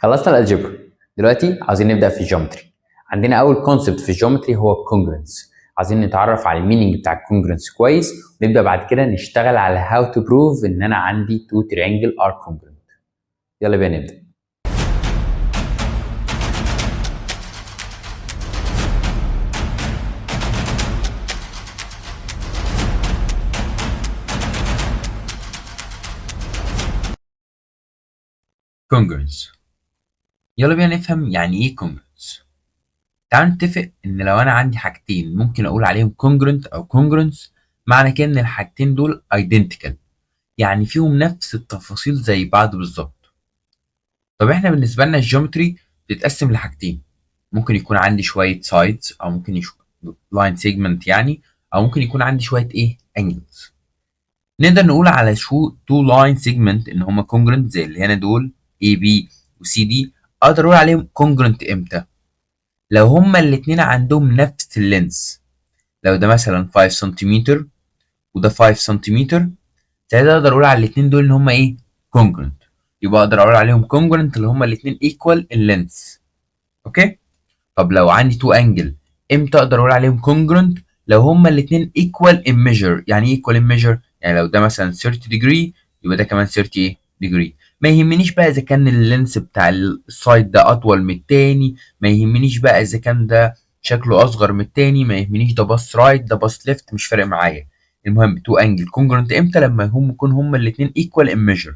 خلصنا الالجبر. دلوقتي عايزين نبدا في الجيومتري. عندنا اول كونسبت في الجيومتري هو الكونجرنس. عايزين نتعرف على المينينج بتاع الكونجرنس كويس، ونبدا بعد كده نشتغل على هاو تو بروف ان انا عندي تو تريانجل ار كونجرنت. يلا بينا نبدا. congruence. يلا بينا نفهم يعني ايه congruence. تعالوا نتفق ان لو انا عندي حاجتين ممكن اقول عليهم congruent او congruence، معنى كده ان الحاجتين دول identical، يعني فيهم نفس التفاصيل زي بعض بالظبط. طب احنا بالنسبه لنا الجيومتري بتتقسم لحاجتين، ممكن يكون عندي شويه sides او ممكن line segment يعني، او ممكن يكون عندي شويه angles. نقدر نقول على two line segment ان هما congruent زي اللي هنا دول AB و CD. اقدر اقول عليهم congruent امتى؟ لو هما الاتنين عندهم نفس اللينس. لو ده مثلا 5 سنتيمتر وده 5 سنتيمتر، ساعتها اقدر اقول على الاتنين دول ان هما congruent. يبقى اقدر اقول عليهم congruent اللي هما الاتنين equal اللينس. اوكي. طب لو عندي تو انجل، امتى اقدر اقول عليهم congruent؟ لو هما الاتنين equal in measure. يعني ايه equal in measure؟ يعني لو ده مثلا 30 degree يبقى ده كمان 30 degree. ما يهمنيش بقى اذا كان اللينس بتاع السايد ده اطول من التاني، ما يهمنيش بقى اذا كان ده شكله اصغر من التاني، ما يهمنيش ده باص رايت ده باص ليفت، مش فارق معايا. المهم تو انجل congruent امتى؟ لما يكون هما الاتنين equal in measure.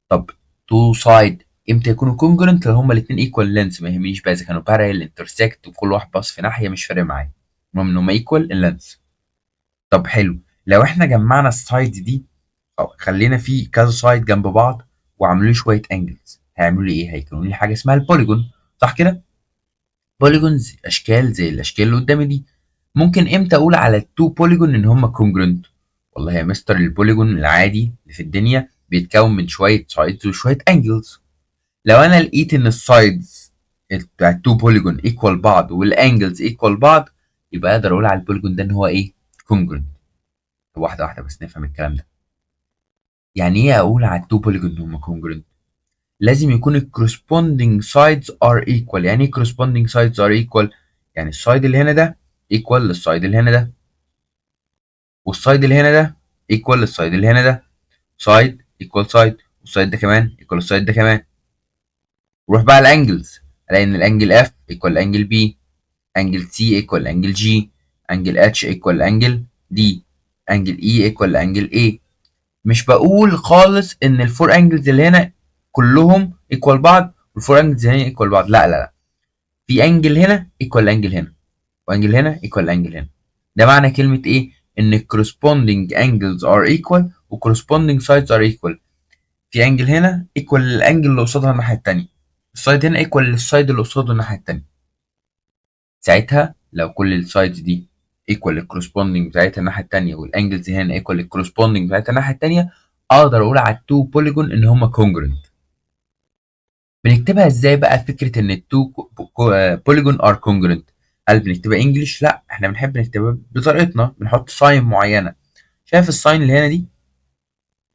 طب تو سايد امتى يكونوا كونجرنت؟ لو هما الاثنين ايكوال لينس. ما يهمنيش بقى اذا كانوا بارل انترسكت وكل واحد باص في ناحيه، مش فارق معايا، المهم ان هما ايكوال اللينس. طب حلو، لو احنا جمعنا السايد دي او خلينا في كذا سايد جنب بعض وعملوا لي شويه انجلز، هيعملوا لي ايه؟ هيكونوا لي حاجه اسمها البوليجون، صح كده؟ بوليجونز اشكال زي الاشكال اللي قدامي دي. ممكن امتى اقول على التو بوليجون ان هما كونجرنت؟ والله يا مستر البوليجون العادي اللي في الدنيا بيتكون من شويه سايدز وشويه انجلز. لو انا لقيت ان السايدز بتاع التو بوليجون ايكوال بعض والانجلز ايكوال بعض، يبقى اقدر اقول على البوليجون ده ان هو كونجرنت. واحده واحده بس نفهم الكلام ده. يعني ايه اقول على التو بوليجون ان هم كونجرنت؟ لازم يكون الكورسبوندينج سايدز ار ايكوال. يعني ايه كورسبوندينج سايدز ار ايكوال؟ يعني السايد اللي هنا ده ايكوال للسايد اللي هنا ده، والسايد اللي هنا ده ايكوال للسايد اللي هنا ده، سايد ايكوال سايد، والسايد ده كمان ايكوال السايد ده كمان. نروح بقى الانجلز، الاقي ان الانجل اف ايكوال الانجل بي، انجل سي ايكوال انجل جي، انجل اتش ايكوال انجل دي، انجل اي ايكوال انجل اي. مش بقول خالص ان الفور انجلز اللي هنا كلهم ايكوال بعض والفور انجلز هنا ايكوال بعض، لا لا لا، في انجل هنا ايكوال انجل هنا وانجل هنا ايكوال انجل هنا. ده معنى كلمة ايه؟ ان corresponding angles are equal و corresponding sides are equal. في انجل هنا ايكوال للانجل اللي قصادها الناحية التانية، السايد هنا ايكوال للسايد اللي قصاده الناحية التانية. ساعتها لو كل السايدز دي ايكوال للكورسبوندينج بتاعتها الناحيه التانيه والانجلز هنا ايكوال للكورسبوندينج بتاعتها الناحيه التانيه، اقدر اقول على التو بوليجون ان هما كونجرنت. بنكتبها ازاي بقى فكره ان التو بوليجون ار كونجرنت؟ هل بنكتبها انجلش؟ لا، احنا بنحب نكتبها بطريقتنا، بنحط ساين معينه. شايف الساين اللي هنا دي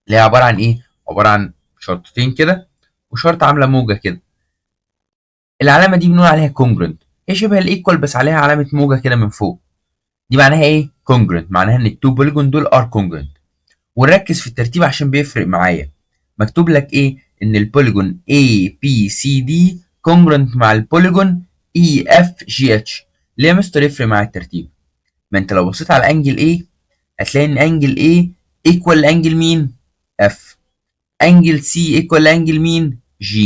اللي هي عباره عن ايه؟ عباره عن شرطتين كده وشرطه عامله موجه كده. العلامه دي بنقول عليها كونجرنت، هي شبه الايكوال بس عليها علامه موجه كده من فوق. دي معناها ايه؟ congruent، معناها ان التو بوليجون دول ار congruent. ونركز في الترتيب عشان بيفرق معايا. مكتوب لك ايه؟ ان البوليجون A B C D congruent مع البوليجون E F G H. ليه يا مستر يفرق مع الترتيب؟ ما انت لو بصيت على انجل A هتلاقي ان انجل A ايكوال لانجل مين؟ F. انجل C ايكوال لانجل مين؟ G.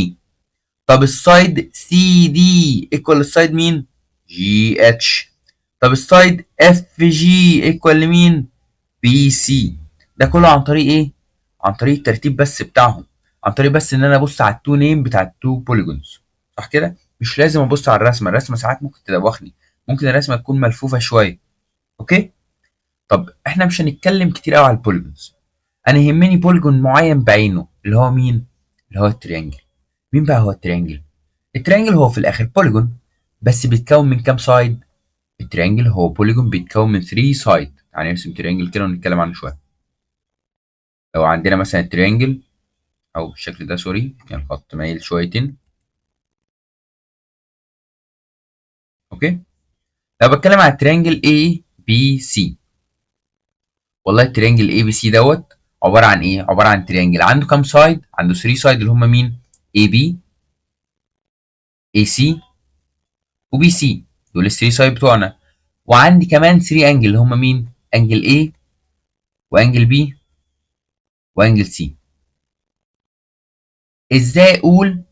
طب السايد سي دي ايكوال للسايد مين؟ جي اتش. طب السايد اف جي ايكوال لمين؟ بي سي. ده كله عن طريق ايه؟ عن طريق الترتيب بس بتاعهم، عن طريق بس ان انا ابص على التو نيم بتاع التو بوليجونز، صح كده؟ مش لازم ابص على الرسمه، الرسمه ساعات ممكن تدوخني، ممكن الرسمه تكون ملفوفه شويه. اوكي. طب احنا مش هنتكلم كتير قوي على البوليجونز، انا يهمني بوليجون معين بعينه اللي هو مين؟ اللي هو التريانجل. مين بقى هو التريانجل؟ التريانجل هو في الاخر بوليجون، بس بيتكون من كام سايد؟ التريانجل هو بوليجون بيتكون من 3 سايد. يعني نرسم تريانجل كده ونتكلم عنه شويه. لو عندنا مثلا التريانجل او بالشكل ده، سوري يعني الخط مايل شويتين، اوكي. لو بتكلم على التريانجل اي بي سي، والله التريانجل اي بي سي دوت عباره عن ايه؟ عباره عن تريانجل عنده كام سايد؟ عنده 3 سايد اللي هم مين؟ اي بي، اي سي، وبي سي. دول ال 3 سايد بتوعنا. وعندي كمان 3 انجل اللي هم مين؟ انجل اي، وانجل بي، وانجل سي. ازاي اقول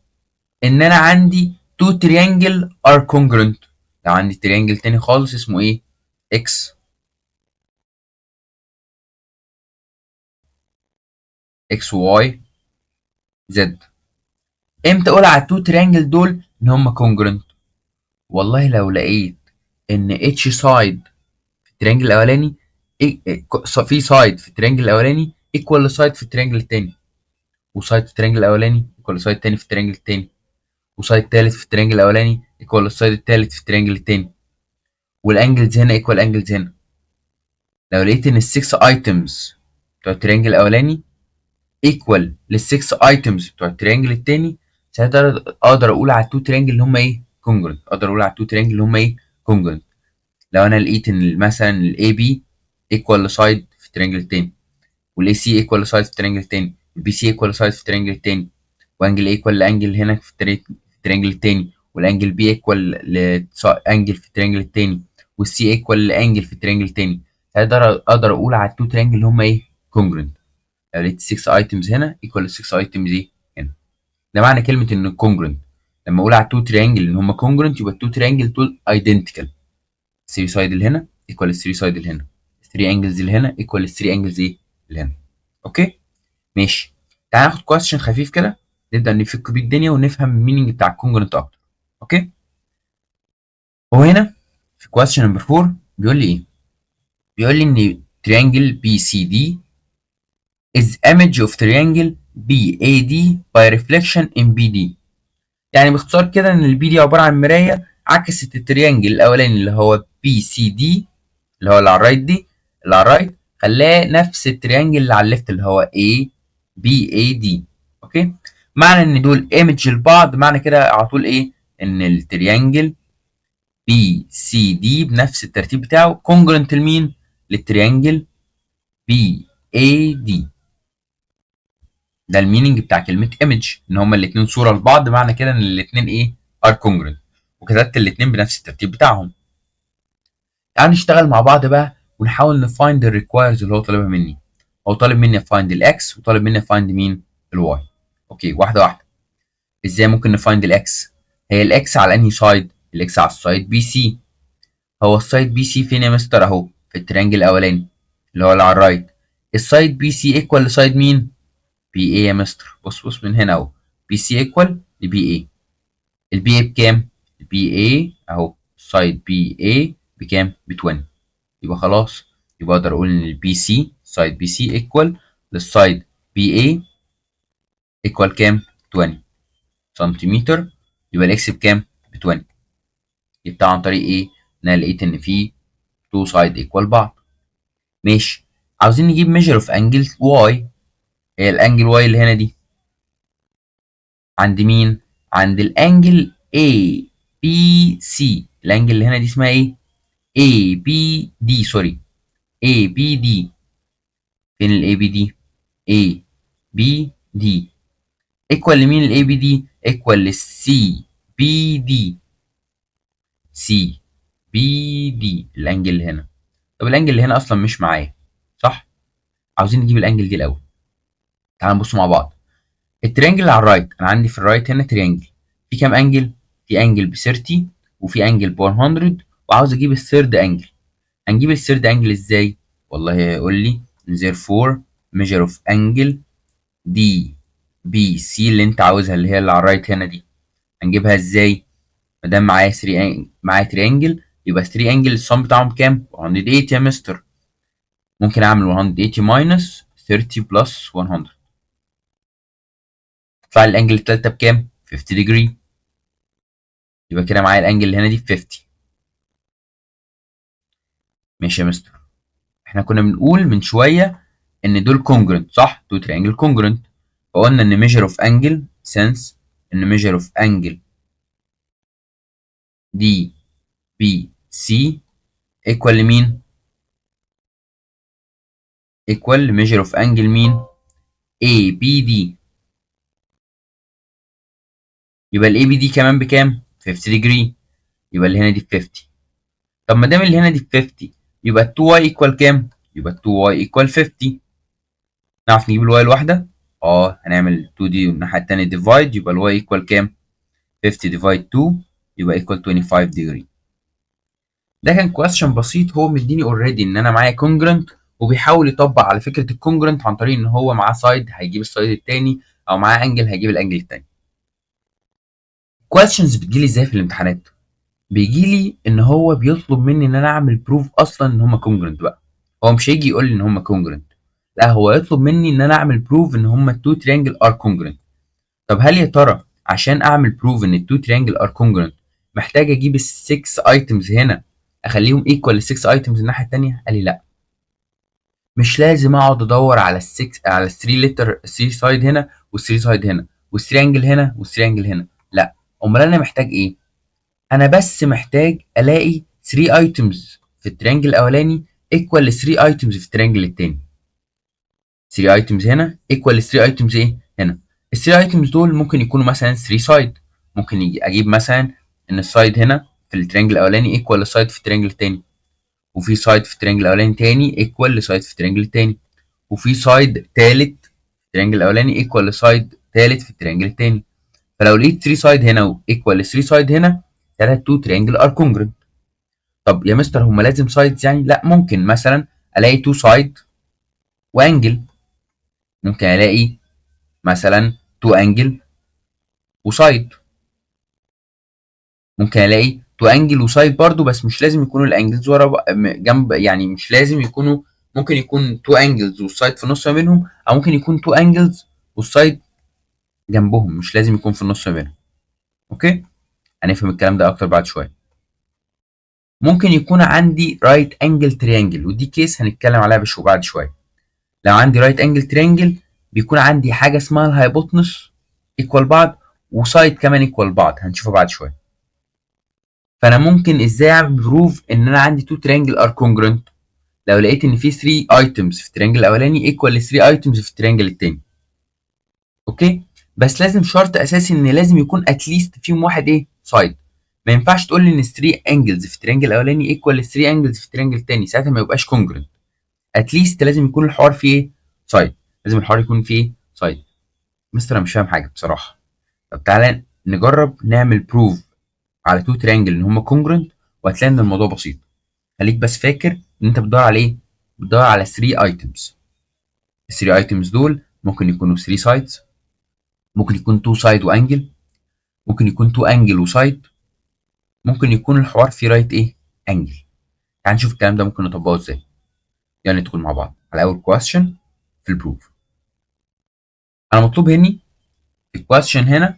ان انا عندي 2 تريانجل ار congruent؟ لو عندي تريانجل تاني خالص اسمه ايه؟ اكس، اكس وواي زد. امتى اقول على التو تريانجل دول ان هم congruent؟ والله لو لقيت ان اتش سايد في التريانجل الاولاني في سايد في التريانجل الاولاني ايكوال لسايد في التريانجل التاني، وسايد في التريانجل الاولاني ايكوال لسايد تاني في التريانجل التاني، وسايد تالت في التريانجل الاولاني ايكوال للسايد التالت في التريانجل التاني، والانجلز هنا ايكوال انجلز هنا. لو لقيت ان السكس ايتمز بتوع التريانجل الاولاني ايكوال للسكس ايتمز بتوع التريانجل التاني، ساعتها اقدر اقول على التو تريانجل اللي هم ايه؟ كونجرنت. اقدر اقول على التو تريانجل اللي هم ايه؟ كونجرنت. لو انا لقيت ان مثلا الاي بي ايكوال لسايد في التريانجل التاني، والاي سي ايكوال لسايد في التريانجل التاني، والبي سي ايكوال لسايد في التريانجل التاني، وانجل ايكوال لانجل هنا في التريانجل التاني، والانجل بي ايكوال لانجل في التريانجل التاني، والسي ايكوال لانجل في التريانجل التاني، اقدر اقول على التو تريانجل اللي هم ايه؟ كونجرنت. لو لقيت 6 ايتمز هنا ايكوال 6 ايتمز ايه؟ هنا. ده معنى كلمه ان كونجرنت. لما اقول على التو تريانجل ان هم كونجرنت يبقى التو تريانجل دول ايدنتيكال. 3 سايد اللي هنا ايكوال 3 سايد اللي هنا، 3 انجلز اللي هنا ايكوال 3 انجلز ايه؟ اللي هنا. اوكي ماشي. تعال ناخد كويستشن خفيف كده، نبدا نفك بيه الدنيا ونفهم المينينج بتاع الكونجرنت اكتر. اوكي. هو هنا في كويستشن نمبر 4 بيقول لي ايه؟ بيقول لي ان triangle BCD is image of triangle BAD by reflection in BD. يعني باختصار كده ان البي دي عباره عن مرايه عكست التريانجل الاولاني اللي هو بي سي دي، اللي هو اللي على الرايت دي، اللي على الرايت، خلاه نفس التريانجل اللي على الليفت اللي هو A B A D. اوكي. معنى ان دول ايمج لبعض، معنى كده على طول ايه؟ ان التريانجل بي سي دي بنفس الترتيب بتاعه كونجرنت لمين؟ للتريانجل بي اي دي. ده الميننج بتاع كلمه ايمج، ان هما الاثنين صوره لبعض، معنى كده ان الاثنين ايه؟ ار كونجرنت، وكتبت الاثنين بنفس الترتيب بتاعهم. تعال نشتغل مع بعض بقى ونحاول نفايند الريكوايرز اللي هو طالبها مني. هو طالب مني افايند الاكس، وطالب مني افايند مين؟ الواي. اوكي واحده واحده. ازاي ممكن نفايند الاكس؟ هي الاكس على انهي سايد؟ الاكس على السايد بي سي. هو السايد بي سي فين يا مستر؟ اهو في التريانجل الاولاني اللي هو اللي على الرايت. السايد بي سي ايكوال لسايد مين؟ بي اي يا مستر. بص بص من هنا اهو، بي سي ايكوال لبي اي. البي اي بكام؟ البي اي اهو سايد بي اي بكام؟ ب 20. يبقى خلاص، يبقى اقدر اقول ان البي سي سايد بي سي ايكوال للسايد بي اي ايكوال كام؟ 20 سنتيمتر. يبقى الاكس بكام؟ ب 20. جبتها عن طريق ايه؟ ان انا لقيت ان في 2 سايد ايكوال بعض. ماشي. عاوزين نجيب ميجر اوف انجل واي. هي الانجل واي اللي هنا دي عند مين؟ عند الانجل اي بي سي. الانجل اللي هنا دي اسمها ايه؟ اي بي دي، سوري، اي بي دي. فين الاي بي دي؟ اي بي دي ايكوال لمين؟ الاي بي دي ايكوال للسي بي دي. سي بي دي الانجل اللي هنا. طب الانجل اللي هنا اصلا مش معايا، صح؟ عاوزين نجيب الانجل دي الاول. تعال نبص مع بعض. التريانجل اللي على الرايت، انا عندي في الرايت هنا تريانجل في كام انجل؟ في انجل ب 30 وفي انجل ب 100، وعاوز اجيب الثيرد انجل. هنجيب الثيرد انجل ازاي؟ والله هيقول لي therefore measure of angle دي بي سي اللي انت عاوزها، اللي هي اللي على الرايت هنا دي. هنجيبها ازاي؟ ما دام معايا 3 معايا تريانجل، يبقى 3 انجل السم بتاعهم كام؟ 180 يا مستر. ممكن اعمل 180 ماينس 30 بلس 100، تطلع لي الانجل التالتة بكام؟ 50 ديجري. يبقى كده معايا الانجل اللي هنا دي ب 50. ماشي يا مستر. احنا كنا بنقول من شويه ان دول كونجرنت، صح؟ تو تريانجل كونجرنت. فقلنا ان measure of angle since ان measure of angle دي ABC equal لمين؟ equal measure of angle مين؟ ABD. يبقى ال ABD كمان بكام؟ 50 degree. يبقى اللي هنا دي ب 50. طب ما دام اللي هنا دي ب 50 يبقى ال 2y equal كام؟ يبقى ال 2y equal 50. نعرف نجيب الواي الواحدة؟ هنعمل 2 دي والناحية التانية divide. يبقى الواي equal كام؟ 50 divide 2 يبقى equal 25 degree. ده كان question بسيط، هو مديني already ان انا معايا congruent وبيحاول يطبق على فكرة الكونجرنت عن طريق ان هو معاه سايد هيجيب السايد التاني او معاه انجل هيجيب الانجل التاني. questions بتجيلي ازاي في الامتحانات؟ بيجيلي ان هو بيطلب مني ان انا اعمل بروف اصلا ان هما كونجرنت بقى. هو مش هيجي يقول لي ان هما كونجرنت، لا هو يطلب مني ان انا اعمل بروف ان هما التو تريانجل ار كونجرنت. طب هل يا ترى عشان اعمل بروف ان التو تريانجل ار كونجرنت محتاج اجيب ال6 ايتمز هنا اخليهم ايكوال ل6 ايتمز الناحيه الثانيه؟ قال لي لا، مش لازم اقعد ادور على ال6 على ال3 لتر 3 سايد هنا وال3 سايد هنا وال3 انجل هنا وال3 انجل هنا. لا، امال انا محتاج ايه؟ انا بس محتاج الاقي 3 ايتمز في التريانجل الاولاني ايكوال ل 3 ايتمز في التريانجل الثاني. 3 ايتمز هنا ايكوال ل 3 ايتمز ايه هنا. ال 3 ايتمز دول ممكن يكونوا مثلا 3 سايد، ممكن اجيب مثلا ان السايد هنا في التريانجل الاولاني ايكوال لسايد في التريانجل الثاني، وفي سايد في التريانجل الاولاني تاني ايكوال لسايد في التريانجل الثاني، وفي سايد ثالث في التريانجل الاولاني ايكوال لسايد ثالث في التريانجل الثاني. فلو لقيت 3 سايد هنا ايكوال ل 3 سايد هنا، ثلاث تو تريانجل ار كونجرنت. طب يا مستر هم لازم سايدز يعني؟ لا، ممكن مثلا الاقي تو سايد وانجل، ممكن الاقي مثلا تو انجل وسايد، ممكن الاقي تو انجل وسايد برضو، بس مش لازم يكونوا الانجلز ورا جنب، يعني مش لازم يكونوا، ممكن يكون تو انجلز والسايد في النص ما بينهم، او ممكن يكون تو انجلز والسايد جنبهم، مش لازم يكون في النص ما بينهم. اوكي، هنفهم الكلام ده اكتر بعد شويه. ممكن يكون عندي رايت انجل تريانجل، ودي كيس هنتكلم عليها بعد شويه. لو عندي رايت انجل تريانجل بيكون عندي حاجه اسمها الهايبوتنس ايكوال بعض وسايد كمان ايكوال بعض، هنشوفها بعد شويه. فانا ممكن ازاي اعمل بروف ان انا عندي تو تريانجل ار كونجرنت؟ لو لقيت ان في 3 ايتمز في التريانجل الاولاني ايكوال ل 3 ايتمز في التريانجل الثاني. اوكي، بس لازم شرط اساسي ان لازم يكون اتليست فيهم واحد ايه سايد. ما ينفعش تقول لي ان 3 انجلز في التريانجل الاولاني ايكوال ل 3 انجلز في التريانجل الثاني، ساعتها ما يبقاش كونجرنت. اتليست لازم يكون الحوار فيه ايه سايد، لازم الحوار يكون فيه ايه سايد. مستر انا مش فاهم حاجه بصراحه. طب تعالى نجرب نعمل بروف على تو تريانجل ان هم كونجرنت، وهتلاقي ان الموضوع بسيط. خليك بس فاكر ان انت بتدور على ايه، بتدور على 3 ايتمز. ال 3 ايتمز دول ممكن يكونوا 3 سايدز، ممكن يكون 2 سايد وانجل، ممكن يكون 2 انجل وسايد، ممكن يكون الحوار فيه رايت ايه انجل. تعال نشوف الكلام ده ممكن نطبقه ازاي. يلا ندخل مع بعض على اول كويستشن في البروف. انا مطلوب هني الكويستشن هنا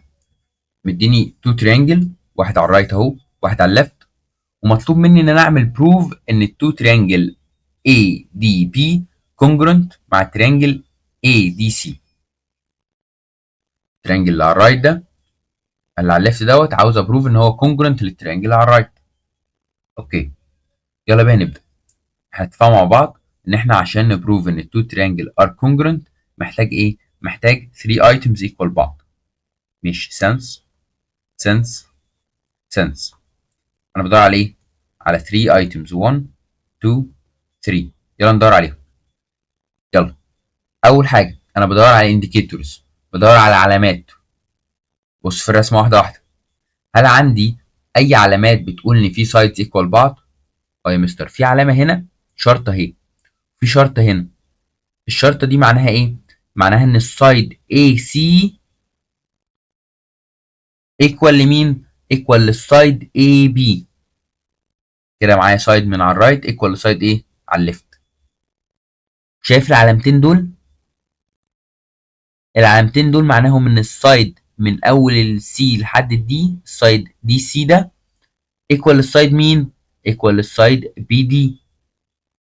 مديني 2 تريانجل، واحد على الرايت اهو واحد على الليفت، ومطلوب مني ان انا اعمل بروف ان التو تريانجل ADB كونجرنت مع التريانجل ADC. التريانجل اللي على الرايت ده اللي على الليفت دوت عاوز ابروف ان هو كونجرنت للتريانجل اللي على الرايت. اوكي، يلا بينا نبدا. هنتفاهم مع بعض ان احنا عشان نبروف ان التو تريانجل ار كونجرنت محتاج ايه؟ محتاج 3 ايتمز ايكوال بعض. ماشي، سنس. انا بدور على ايه؟ على 3 ايتمز 1 2 3. يلا ندور عليهم. يلا، اول حاجه انا بدور على انديكيتورز، بدور على علامات. بص في الرسمه واحده واحده. هل عندي اي علامات بتقول ان في سايدز ايكوال بعض؟ اه يا مستر، في علامه هنا شرطه اهي، في شرطه هنا. الشرطه دي معناها ايه؟ معناها ان السايد AC ايكوال لمين؟ ايكوال للسايد AB. كده معايا سايد من على الرايت ايكوال لسايد ايه على الليفت. شايف العلامتين دول؟ العلامتين دول معناهم ان السايد من اول السي لحد الدي، السايد دي سي ده ايكوال للسايد مين؟ ايكوال للسايد بي دي.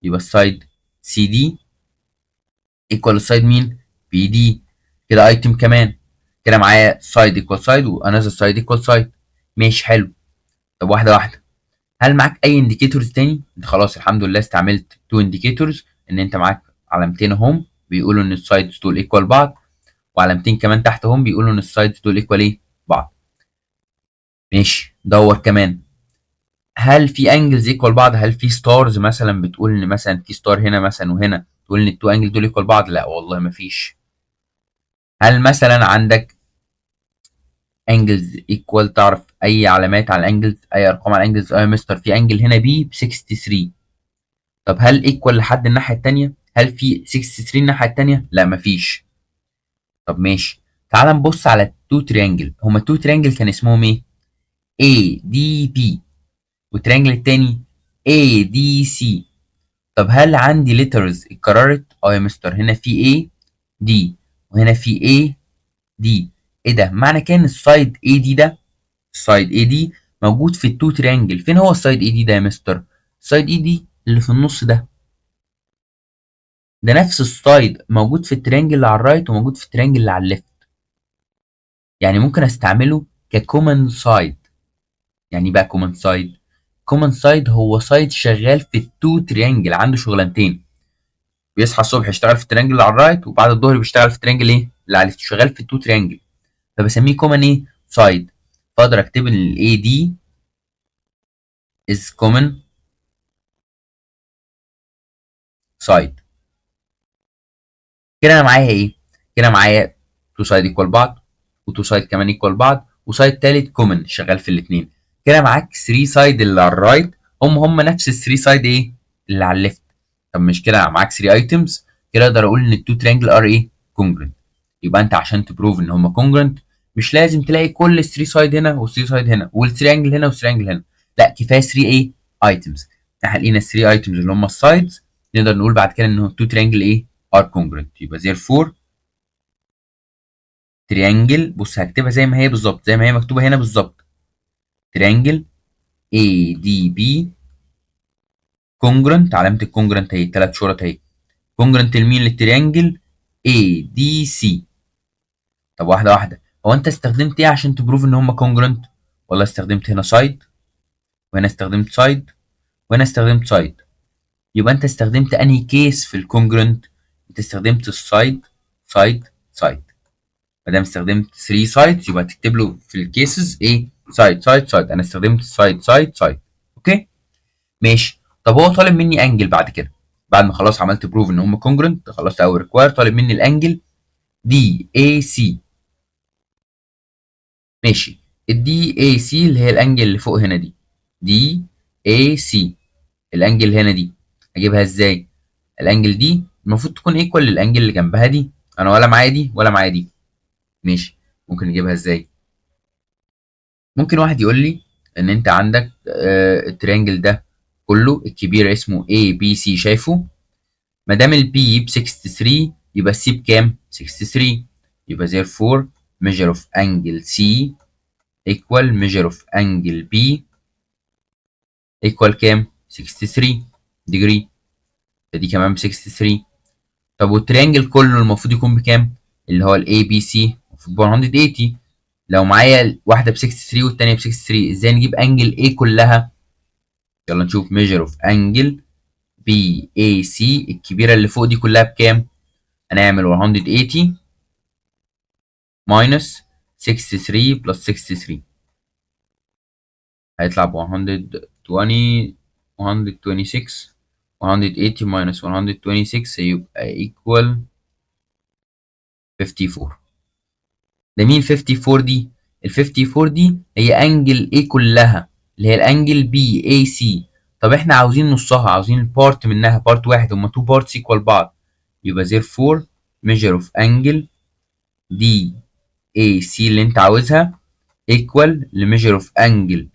يبقى السايد سي دي ايكوال للسايد مين؟ بي دي. كده ايتم كمان، كده معايا سايد ايكوال سايد وانذر سايد ايكوال سايد. ماشي حلو. طب واحده واحده. هل معاك اي انديكيتورز تاني؟ انت خلاص الحمد لله استعملت 2 انديكيتورز، ان انت معاك علامتين اهم بيقولوا ان السايدز دول ايكوال بعض، وعلامتين كمان تحت هم بيقولوا ان السايدز دول ايكوال ايه بعض. ماشي، دور كمان. هل في انجلز ايكوال بعض؟ هل في ستارز مثلا بتقول ان مثلا في ستار هنا مثلا وهنا تقول ان التو انجل دول ايكوال بعض؟ لا والله مفيش. هل مثلا عندك انجلز ايكوال؟ تعرف اي علامات على الانجلز، اي ارقام على الانجلز؟ يا مستر في انجل هنا بي ب 63. طب هل ايكوال لحد الناحيه الثانيه؟ هل في 63 الناحيه الثانيه؟ لا مفيش. طب ماشي، تعال نبص على التو تريانجل. هما التو تريانجل كان اسمهم ايه؟ اي دي بي، والتريانجل التاني اي دي سي. طب هل عندي ليترز اتكررت؟ اه يا مستر، هنا في اي دي وهنا في اي دي. ايه ده؟ معنى كان السايد اي دي ده، السايد اي دي موجود في التو تريانجل. فين هو السايد اي دي ده يا مستر؟ السايد اي دي اللي في النص ده، ده نفس السايد موجود في التريانجل اللي على الرايت وموجود في التريانجل اللي على الليفت. يعني ممكن استعمله ككومن سايد. يعني ايه بقى كومن سايد؟ كومن سايد هو سايد شغال في التو تريانجل، عنده شغلانتين. بيصحى الصبح يشتغل في التريانجل اللي على الرايت، وبعد الظهر بيشتغل في التريانجل ايه اللي على الليفت، شغال في التو تريانجل، فبسميه كومن ايه سايد. فاقدر اكتب ان الاي دي از كومن سايد. كده انا معايا ايه؟ كده معايا تو سايد ايكوال بعض، وتو سايد كمان ايكوال بعض، وسايد تالت كومن شغال في الاثنين. كده معاك 3 سايد اللي على الرايت هم نفس ال 3 سايد ايه اللي على الليفت. طب مش كده معاك 3 ايتمز؟ كده اقدر اقول ان التو تريانجل ار ايه كونجرنت. يبقى انت عشان تبروف ان هم كونجرنت مش لازم تلاقي كل ال 3 سايد هنا وال 3 سايد هنا والتريانجل هنا والتريانجل هنا. لا، كفايه 3 ايه ايتمز. احنا لقينا 3 ايتمز اللي هم السايدز، نقدر نقول بعد كده ان التو تريانجل ايه ار كونجرنت. يبقى therefore تريانجل، بص هكتبها زي ما هي بالظبط، زي ما هي مكتوبه هنا بالظبط. تريانجل اي دي بي كونجرنت، علامه الكونجرنت اهي، ثلاث شرط اهي. كونجرنت لمين؟ للتريانجل اي دي سي. طب واحده واحده، هو انت استخدمت ايه عشان تبروف ان هم كونجرنت؟ والله استخدمت هنا سايد، وهنا استخدمت سايد، وهنا استخدمت سايد. يبقى انت استخدمت انهي كيس في الكونجرنت؟ انت استخدمت السايد سايد سايد. ما دام استخدمت 3 سايدز يبقى تكتب له في الكيسز ايه سايد سايد سايد. انا استخدمت سايد سايد سايد. اوكي ماشي. طب هو طالب مني انجل بعد كده، بعد ما خلاص عملت بروف ان هم كونجرنت، خلاص او ريكواير، طالب مني الانجل دي اي سي. ماشي، الدي اي سي اللي هي الانجل اللي فوق هنا دي، دي اي سي، الانجل اللي هنا دي اجيبها ازاي؟ الانجل دي المفروض تكون ايكوال للانجل اللي جنبها دي. انا ولا معايا دي ولا معايا دي. ماشي، ممكن نجيبها ازاي؟ ممكن واحد يقول لي ان انت عندك التريانجل ده كله الكبير اسمه اي بي سي، شايفه؟ ما دام البي ب 63 يبقى السي بكام؟ 63. يبقى therefore measure of angle C equal measure of angle B equal كام؟ 63 degree. فدي كمان ب 63. طب والتريانجل كله المفروض يكون بكام؟ اللي هو الاي بي سي المفروض ب 180. لو معايا واحده ب 63 والتانيه ب 63، ازاي نجيب انجل A كلها؟ يلا نشوف measure of angle BAC الكبيره اللي فوق دي كلها بكام؟ هنعمل 180 minus 63 plus 63، هيطلع ب 120 126. 180 minus 126 هيبقى equal 54. ده مين 54 دي؟ ال 54 دي هي انجل A كلها اللي هي الانجل BAC. طب احنا عاوزين نصها، عاوزين البارت منها، بارت واحد، هما 2 بارتس equal بعض. يبقى therefore measure of angle DAC اللي انت عاوزها equal ل measure of angle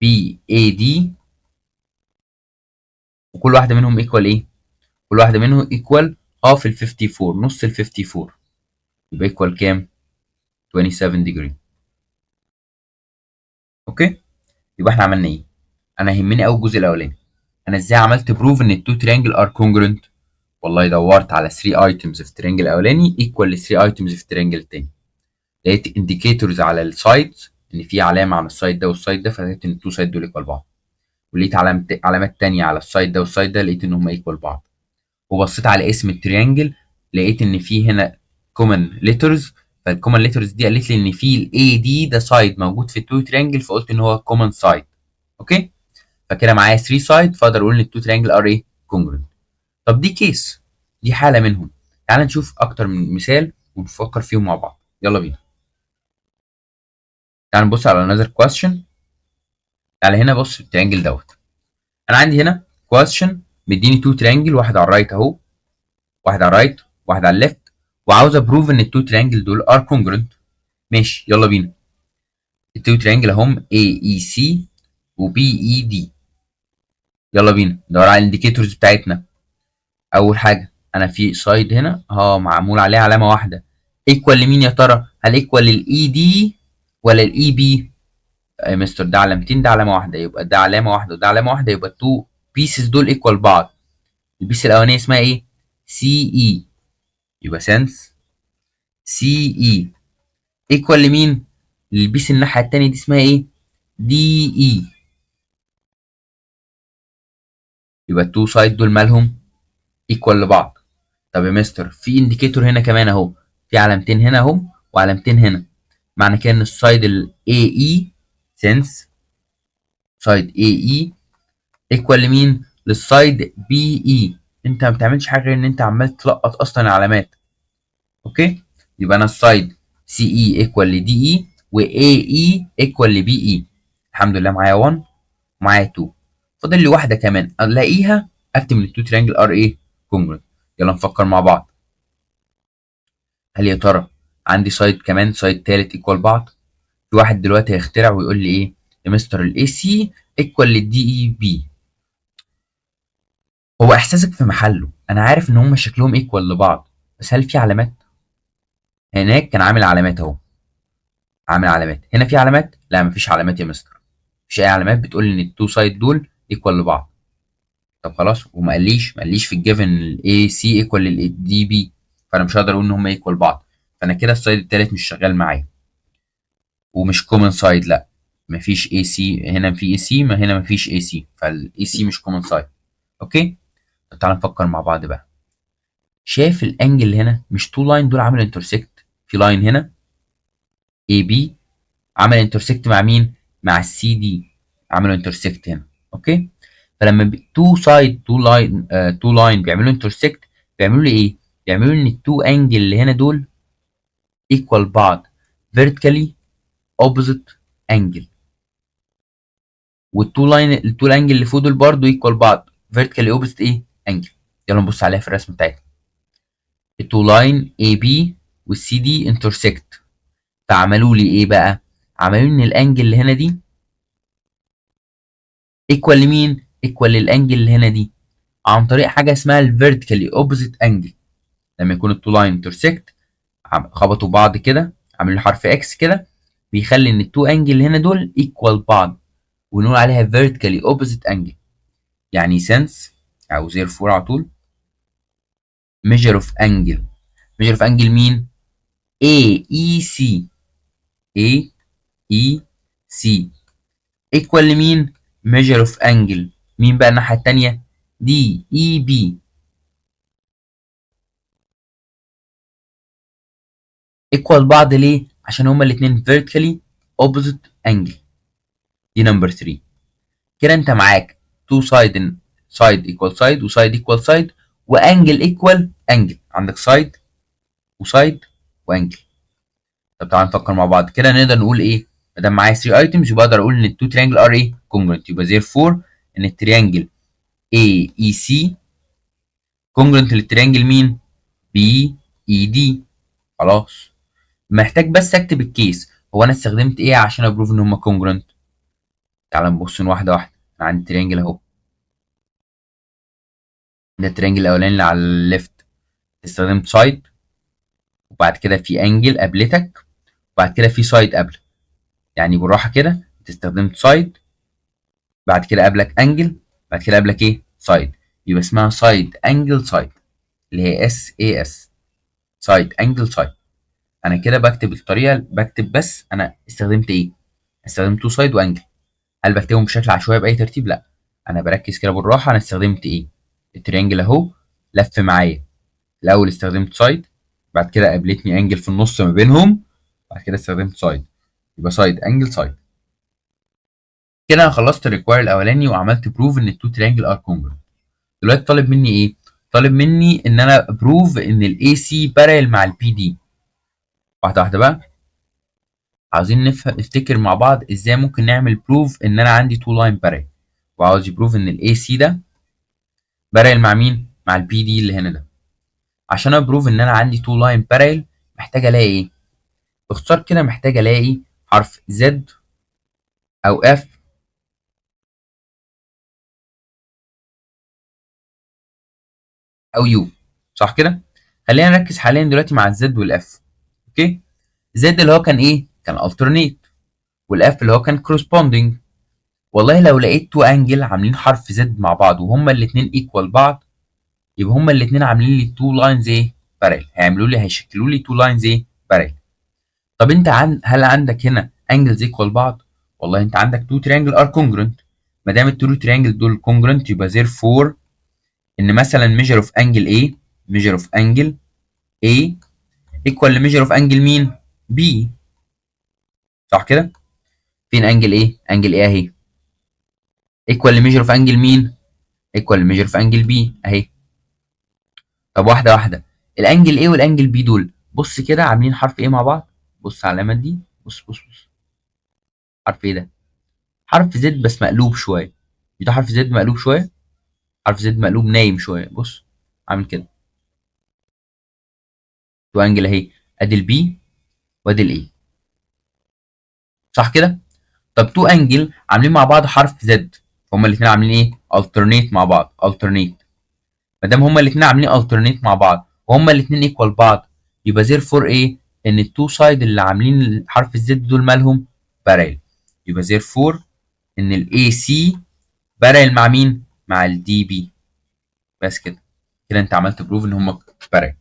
BAD، وكل واحدة منهم equal ايه؟ كل واحدة منهم equal half ال 54، نص ال 54. يبقى equal كام؟ 27 degree. اوكي؟ يبقى احنا عملنا ايه؟ انا يهمني قوي الجزء الاولاني، انا ازاي عملت بروف ان التو تريانجل ار كونجرنت؟ والله دورت على 3 ايتمز في التريانجل الاولاني ايكوال ل 3 ايتمز في التريانجل التاني، لقيت انديكيتورز على السايدز ان في علامه على السايد ده والسايد ده، فلقيت ان التو سايد دول ايكوال بعض. ولقيت علامات تانية على السايد ده والسايد ده، لقيت ان هم ايكوال بعض. وبصيت على اسم التريانجل لقيت ان في هنا كومن ليترز، فالكومن ليترز دي قالت لي ان في الاي دي ده سايد موجود في التو تريانجل، فقلت ان هو كومن سايد. اوكي، فكده معايا 3 سايد، فاقدر اقول ان التو تريانجل ار ايه كونجرنت. طب دي كيس، دي حاله منهم. تعال نشوف اكتر من مثال ونفكر فيهم مع بعض. يلا بينا. تعال نبص على another question. تعال هنا بص في التريانجل دوت. انا عندي هنا question مديني تو تريانجل، واحد على الرايت اهو، واحد على الرايت واحد على الليفت، وعاوز ابروف ان التو تريانجل دول ار كونجرنت. ماشي يلا بينا. التو تريانجل اهم AEC و BED. يلا بينا ندور على الانديكيتورز بتاعتنا. اول حاجه انا في سايد هنا معمول عليه علامه واحده، ايكوال لمين يا ترى؟ هل ايكوال للاي دي ولا الاي بي؟ يا مستر ده علامتين، ده علامه واحده، يبقى ده علامه واحده وده علامه واحده، يبقى التو بيسز دول ايكوال بعض. البيس الاولانيه اسمها ايه؟ سي اي، يبقى سنس سي اي ايكوال لمين؟ للبيس الناحيه التانيه دي اسمها ايه؟ دي اي. يبقى التو سايد دول مالهم؟ ايكوال لبعض. طب يا مستر في انديكيتور هنا كمان اهو، في علامتين هنا اهو وعلامتين هنا، معنى كده ان السايد ال AE سنس سايد AE ايكوال لمين؟ للسايد BE. انت ما بتعملش حاجه غير ان انت عمال تلقط اصلا العلامات. اوكي، يبقى انا السايد CE ايكوال ل DE و AE ايكوال ل BE. الحمد لله معايا 1 ومعايا 2، فاضل لي واحده كمان الاقيها اكتب من التو تريانجل ار ايه كونجرنت. يلا نفكر مع بعض. هل يا ترى عندي سايد كمان، سايد تالت ايكوال بعض؟ في واحد دلوقتي هيخترع ويقول لي ايه يا مستر؟ الاي سي ايكوال للدي اي بي. هو احساسك في محله، انا عارف ان هم شكلهم ايكوال لبعض، بس هل في علامات؟ هناك كان عامل علامات اهو، عامل علامات. هنا في علامات؟ لا مفيش علامات يا مستر، مفيش اي علامات بتقول ان التو سايد دول ايكوال لبعض. طب خلاص، وما قاليش في الجيفن الاي سي ايكوال للدي بي، فانا مش هقدر اقول ان هم ايكوال بعض، فانا كده السايد التالت مش شغال معايا ومش كومن سايد. لا مفيش اي سي هنا، في اي سي، ما هنا مفيش اي سي، فالاي سي مش كومن سايد. اوكي، طب تعالى نفكر مع بعض بقى. شايف الانجل اللي هنا؟ مش تو لاين دول عامل انترسكت؟ في لاين هنا اي بي عمل انترسكت مع مين؟ مع السي دي، عملوا انترسكت هنا. اوكي، فلما تو لاين بيعملوا انترسكت، بيعملوا لي ايه؟ بيعملوا ان التو انجل اللي هنا دول ايكوال بعض فيرتيكالي اوبوزيت انجل، التو انجل اللي فوق دول برضه ايكوال بعض فيرتيكالي اوبوزيت ايه انجل. يلا نبص عليها في الرسم بتاعتنا. التو لاين اي بي والسي دي انترسكت، فعملوا لي ايه بقى؟ عملوا ان الانجل اللي هنا دي ايكوال لمين؟ ايكوال للانجل اللي هنا دي، عن طريق حاجه اسمها الفيرتيكالي اوبوزيت انجل. لما يكون التو لاين انترسكت خبطوا بعض كده، عملوا حرف اكس كده، بيخلي ان التو انجل اللي هنا دول ايكوال بعض، ونقول عليها فيرتيكالي اوبوزيت انجل. يعني سنس او therefore على طول measure of angle. measure of angle مين؟ AEC. AEC equal لمين؟ measure of angle مين بقى الناحية التانية؟ DEB equal بعض ليه؟ عشان هما الاتنين vertically opposite angle. دي نمبر 3. كده انت معاك two side equal side وside equal side وانجل equal angle. عندك side وside وانجل. طب تعالى نفكر مع بعض كده، نقدر نقول ايه؟ ما دام معايا 3 ايتمز يبقى اقدر اقول ان التو تريانجل ار ايه كونجرنت. يبقى therefore ان التريانجل AEC كونجرنت للتريانجل مين؟ BED. خلاص، محتاج بس اكتب الكيس. هو انا استخدمت ايه عشان ابروف ان هما كونجرنت؟ تعال نبص واحده واحده. انا عندي تريانجل اهو، ده التريانجل الاولاني اللي على الليفت، استخدمت سايد وبعد كده في انجل قابلتك وبعد كده في سايد قبل، يعني بالراحه كده انت استخدمت سايد بعد كده قابلك انجل بعد كده قابلك ايه؟ سايد، يبقى اسمها سايد انجل سايد اللي هي SAS. سايد انجل سايد. انا كده بكتب الطريقه، بكتب بس انا استخدمت ايه؟ استخدمت تو سايد وانجل. هل بكتبهم بشكل عشوائي باي ترتيب؟ لا، انا بركز كده بالراحه. انا استخدمت ايه؟ التريانجل اهو لف معايا. الاول استخدمت سايد، بعد كده قابلتني انجل في النص ما بينهم، بعد كده استخدمت سايد. يبقى سايد انجل سايد. كده انا خلصت الريكواير الاولاني وعملت بروف ان التو تريانجل ار كونجرنت. دلوقتي طالب مني ايه؟ طالب مني ان انا بروف ان الاي سي بارل مع البي دي. واحده واحده بقى. عاوزين نفتكر مع بعض ازاي ممكن نعمل بروف ان انا عندي تو لاين بارل، وعاوز يبروف ان الاي سي ده بارل مع مين؟ مع البي دي اللي هنا ده. عشان ابروف ان انا عندي تو لاين بارل محتاج الاقي ايه؟ باختصار كده محتاج الاقي حرف زد او اف او يو. صح كده؟ خلينا نركز حاليا دلوقتي مع الزد والاف. اوكي؟ زد اللي هو كان ايه؟ كان alternate، والاف اللي هو كان corresponding. والله لو لقيت تو انجل عاملين حرف زد مع بعض وهما الاثنين ايكوال بعض، يبقى هما الاثنين عاملين لي تو لاينز ايه؟ بارل. هيشكلوا لي تو لاينز ايه؟ بارل. طب انت هل عندك هنا انجلز ايكوال بعض؟ والله انت عندك تو تريانجل ار كونجرنت. ما دام التو تريانجل دول كونجرنت يبقى therefore ان مثلا ميجر اوف انجل A، ميجر اوف انجل A ايكوال لميجر اوف انجل مين؟ B. صح كده؟ فين انجل A؟ انجل A اهي. ايكوال لميجر اوف انجل مين؟ ايكوال لميجر اوف انجل B اهي. طب واحده واحده. الانجل A والانجل B دول بص كده عاملين حرف ايه مع بعض؟ بص على العلامات دي. بص بص بص. حرف ايه ده؟ حرف زد بس مقلوب شويه. ده حرف زد مقلوب شويه. حرف زد مقلوب نايم شويه. بص عامل كده. تو انجل اهي. ادي البي وادي الاي. صح كده؟ طب تو انجل عاملين مع بعض حرف زد، هما الاثنين عاملين ايه؟ alternate مع بعض. alternate. ما دام هما الاثنين عاملين alternate مع بعض وهما الاثنين ايكوال بعض، يبقى therefore ايه؟ ان التو سايد اللي عاملين حرف الزد دول مالهم؟ بارل. يبقى therefore ان الاي سي بارل مع مين؟ مع الدي بي. بس كده. كده انت عملت بروف ان هما بارل.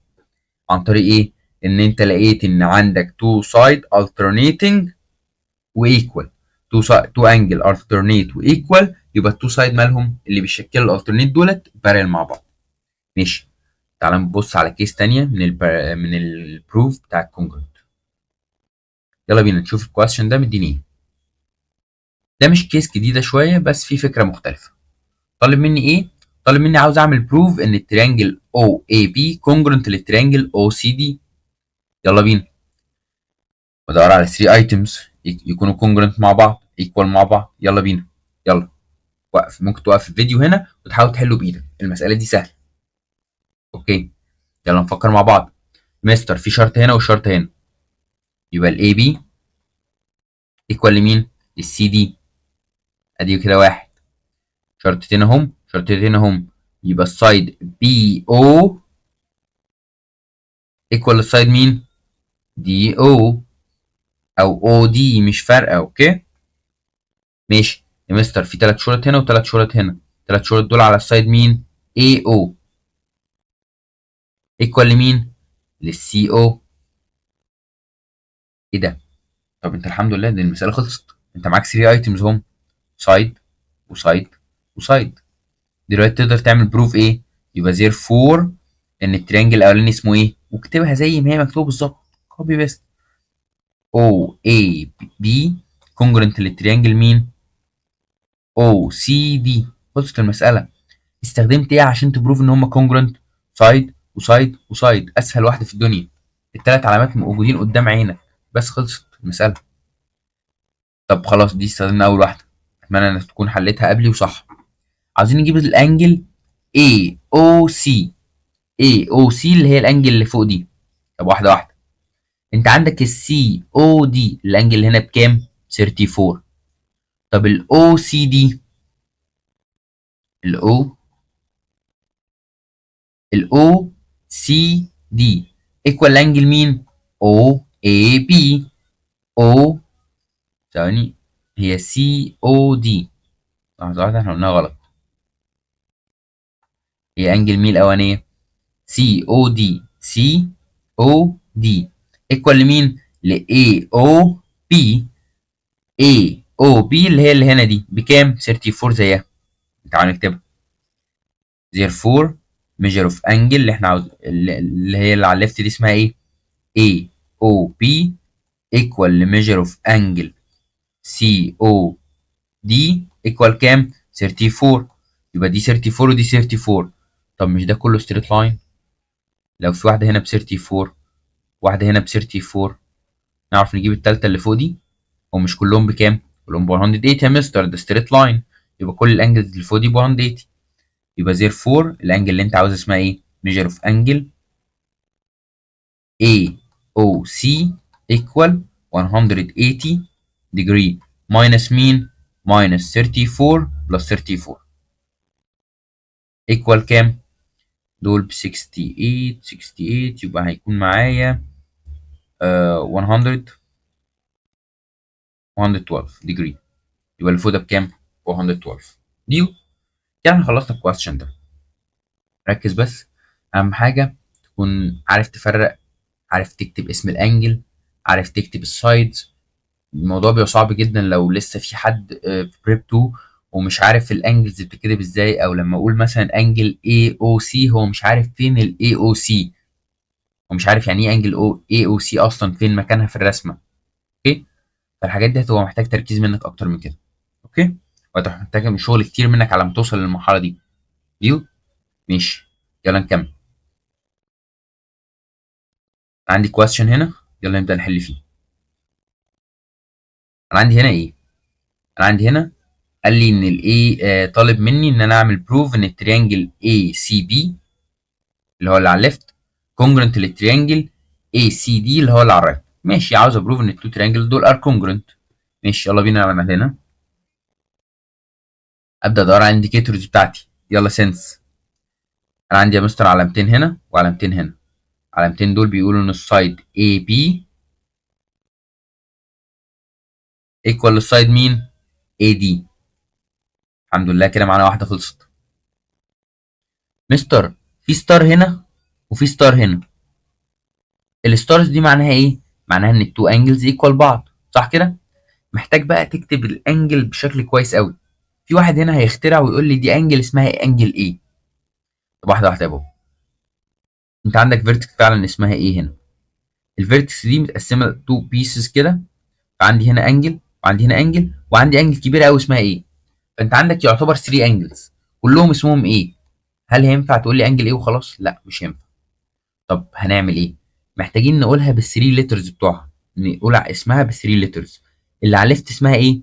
عن طريق ايه؟ ان انت لقيت ان عندك تو سايد alternating وايكوال. تو انجل alternate وايكوال، يبقى التو سايد مالهم اللي بيشكلوا الالترنيت دولت بارل مع بعض. ماشي. تعال نبص على كيس تانية من البروف بتاع الكونجرنت. يلا بينا نشوف الكويستشن ده مديني ايه. ده مش كيس جديدة شوية بس في فكرة مختلفة. طالب مني ايه؟ طالب مني عاوز اعمل بروف ان التريانجل OAB كونجرنت للتريانجل OCD. يلا بينا. بدور على 3 ايتمز يكونوا كونجرنت مع بعض، ايكوال مع بعض. يلا بينا. يلا. وقف. ممكن توقف الفيديو هنا وتحاول تحله بايدك. المسألة دي سهلة. اوكي. يلا نفكر مع بعض. مستر في شرط هنا وشرط هنا. يبقى الاي بي ايكوال لمين؟ للسي دي. ادي كده واحد. شرطتين اهم. شرطتين اهم. يبقى السايد بي او ايكوال للسايد مين؟ دي او او او دي مش فارقه. اوكي ماشي يا مستر. في ثلاث شرط هنا وثلاث شرط هنا. ثلاث شرط دول على السايد مين؟ اي او ايكوال لمين؟ للسي او. ايه ده؟ طب انت الحمد لله دي المساله خلصت. انت معاك 3 ايتمز هم. سايد وسايد وسايد. دلوقتي تقدر تعمل بروف ايه؟ يبقى زير فور ان التريانجل الاولاني اسمه ايه؟ واكتبها زي ما هي مكتوبه بالظبط. كوبي بيست. او اي بي كونجرنت للتريانجل مين؟ او سي دي. خلصت المساله. استخدمت ايه عشان تبروف ان هم كونجرنت؟ سايد وسايد وسايد. اسهل واحده في الدنيا. الثلاث علامات موجودين قدام عينك. بس خلصت المساله. طب خلاص دي استخدمنا اول واحده. اتمنى انك تكون حليتها قبلي وصح. عايزين نجيب الانجل AOC. AOC اللي هي الانجل اللي فوق دي. طب واحده واحده. انت عندك السي او دي الانجل اللي هنا بكام؟ 34. طب الاو سي دي الاو الاو سي دي ايكوال الانجل مين؟ او اي بي. او ثواني. هي سي او دي. لحظه واحده احنا قلناها غلط. هي انجل مين الاولانيه؟ سي او دي. سي او دي ايكوال لمين؟ ل اي او بي. اي او بي اللي هي اللي هنا دي بكام؟ 34 زيها. تعالوا نكتبها. therefore measure of angle اللي احنا اللي هي اللي على الليفت دي اسمها ايه؟ AOP equal measure of angle COD equal كام؟ 34. يبقى دي 34 ودي 34. طب مش ده كله ستريت لاين؟ لو في واحدة هنا ب 34 واحدة هنا ب 34 نعرف نجيب التالتة اللي فوق دي. ومش كلهم بكام؟ كلهم ب 180 يا مستر، ده ستريت لاين. يبقى كل الانجلز اللي فوق دي ب 180. يبقى therefore الانجل اللي انت عاوز اسمها ايه؟ measure of angle AOC equal 180 degree minus مين؟ minus 34 plus 34 equal كام؟ دول ب 68 68 يبقى هيكون معايا 100 112 degree. يبقى اللي فوق ده بكام؟ 112 دي كده. احنا خلصنا الكويستشن ده. ركز بس، اهم حاجه تكون عارف تفرق، عارف تكتب اسم الانجل، عارف تكتب السايدز. الموضوع بيبقى صعب جدا لو لسه في حد في بريب 2 ومش عارف الانجلز بتتكتب ازاي، او لما اقول مثلا انجل AOC هو مش عارف فين ال AOC، ومش عارف يعني ايه انجل AOC اصلا فين مكانها في الرسمه. اوكي، فالحاجات دي هتبقى محتاج تركيز منك اكتر من كده. اوكي، وهتبقى محتاج شغل كتير منك على ما توصل للمرحله دي. ديو ماشي، يلا نكمل. عندي كويستشن هنا، يلا نبدا نحل فيه. انا عندي هنا ايه؟ انا عندي هنا قال لي ان الاي طالب مني ان انا اعمل بروف ان التريانجل ACB اللي هو اللي على الليفت كونجرنت للتريانجل ACD اللي هو اللي على الرايت. ماشي، عاوز ابروف ان التو تريانجل دول ار كونجرنت. ماشي، يلا بينا على هنا ابدا ادور على الانديكيتورز بتاعتي. يلا سنس، انا عندي يا مستر علامتين هنا وعلامتين هنا. علامتين دول بيقولوا ان السايد AB ايكوال للسايد مين؟ AD. الحمد لله كده معانا واحده خلصت. مستر في ستار هنا وفي ستار هنا. الستارز دي معناها ايه؟ معناها ان التو انجلز ايكوال بعض، صح كده؟ محتاج بقى تكتب الانجل بشكل كويس قوي. في واحد هنا هيخترع ويقول لي دي انجل اسمها انجل ايه. طب واحده واحده يا بابا. انت عندك فيرتكس فعلا اسمها ايه هنا. الفيرتكس دي متقسمه تو بيسز كده، فعندي هنا انجل وعندي هنا انجل وعندي انجل كبيره قوي اسمها ايه. فانت عندك يعتبر 3 انجلز كلهم اسمهم ايه. هل هينفع تقول لي انجل ايه وخلاص؟ لا مش هينفع. طب هنعمل ايه؟ محتاجين نقولها بالثري ليترز بتوعها. نقول اسمها بالثري ليترز. اللي على الليفت اسمها ايه؟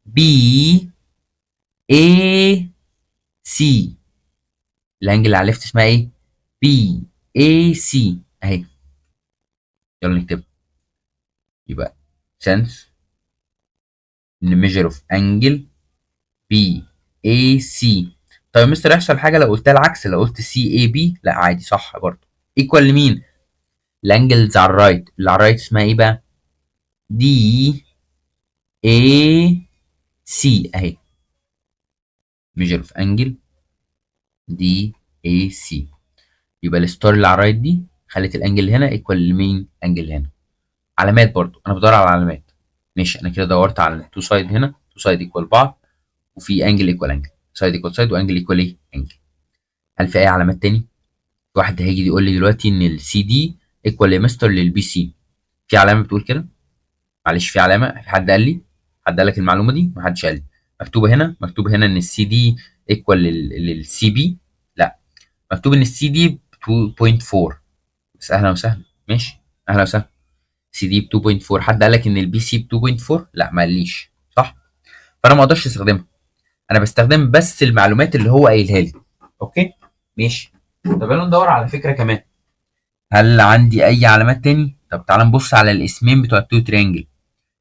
بي اي سي. الانجل اللي على الليفت اسمها ايه؟ بي اي سي اهي. يلا نكتبها. يبقى sense ان measure of angle بي اي سي. طيب يا مستر يحصل حاجه لو قلتها العكس، لو قلت سي اي بي؟ لا عادي صح برضه. ايكوال لمين؟ الانجلز على الرايت. اللي على الرايت اسمها ايه بقى؟ دي اي سي اهي. measure of angle دي اي سي. يبقى الستار اللي على الرايت دي خلت الانجل هنا ايكوال لمين؟ انجل هنا. علامات برضو، انا بدور على علامات. ماشي، انا كده دورت على التو سايد هنا، تو سايد ايكوال بعض وفي انجل ايكوال انجل، سايد ايكوال سايد وانجل ايكوال ايه؟ انجل. هل في اي علامات تاني؟ في واحد هيجي يقول لي دلوقتي ان السي دي ايكوال يا مستر للبي سي. في علامه بتقول كده؟ معلش في علامه؟ في حد قال لي؟ حد قال لك المعلومه دي؟ ما حدش قال لي. مكتوبه هنا، مكتوب هنا ان السي دي ايكوال للسي بي. لا، مكتوب ان السي دي ب 2.4 بس. اهلا وسهلا، ماشي، اهلا وسهلا. سي دي ب 2.4. حد قال لك ان البي سي ب 2.4؟ لا ما قاليش، صح؟ فانا ما اقدرش استخدمها. انا بستخدم بس المعلومات اللي هو قايلها لي. اوكي ماشي. طب يلا ندور على فكره كمان. هل عندي اي علامات تاني؟ طب تعال نبص على الاسمين بتوع التو تريانجل.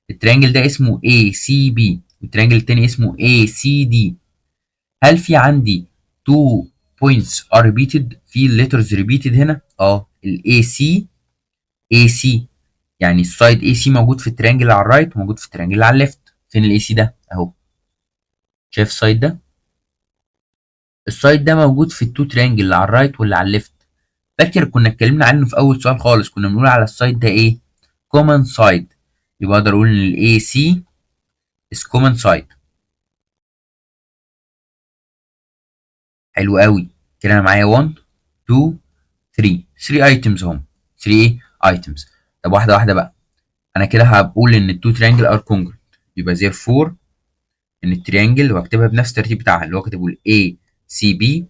التريانجل ده اسمه ACB والتريانجل التاني اسمه ACD. هل في عندي two points are repeated؟ في letters repeated هنا؟ ال AC يعني السايد AC موجود في التريانجل اللي على الرايت وموجود في التريانجل اللي على الليفت. فين الاي سي ده؟ اهو. شايف السايد ده؟ السايد ده موجود في التو تريانجل اللي على الرايت واللي على الليفت. فاكر كنا اتكلمنا عنه في اول سؤال خالص، كنا بنقول على السايد ده ايه؟ كومن سايد. يبقى اقدر اقول ان الاي سي is common side. حلو قوي. كده انا معايا 1 2 3 ايتمز هم. 3 ايه ايتمز. طب واحده واحده بقى. انا كده هقول ان التو تريانجل ار كونجرنت، يبقى therefore ان التريانجل، وهكتبها بنفس الترتيب بتاعها اللي هو كاتبه ال A C B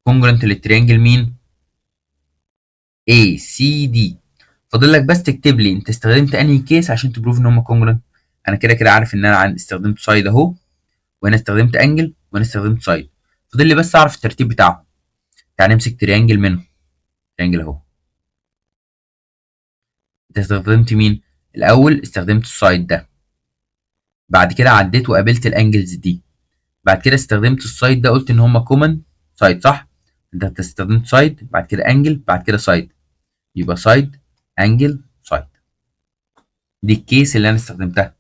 كونجرنت للتريانجل مين؟ A C D. فاضل لك بس تكتب لي انت استخدمت انهي كيس عشان تبروف ان هم كونجرنت. انا كده كده عارف ان انا استخدمت سايد اهو، وهنا استخدمت انجل، وهنا استخدمت سايد. فاضل لي بس اعرف الترتيب بتاعهم. تعال نمسك تريانجل منهم. تريانجل اهو. انت استخدمت مين؟ الاول استخدمت السايد ده، بعد كده عديت وقابلت الانجلز دي، بعد كده استخدمت السايد ده، قلت ان هما كومن سايد صح. انت استخدمت سايد بعد كده انجل بعد كده سايد، يبقى سايد انجل سايد. دي الكيس اللي انا استخدمتها.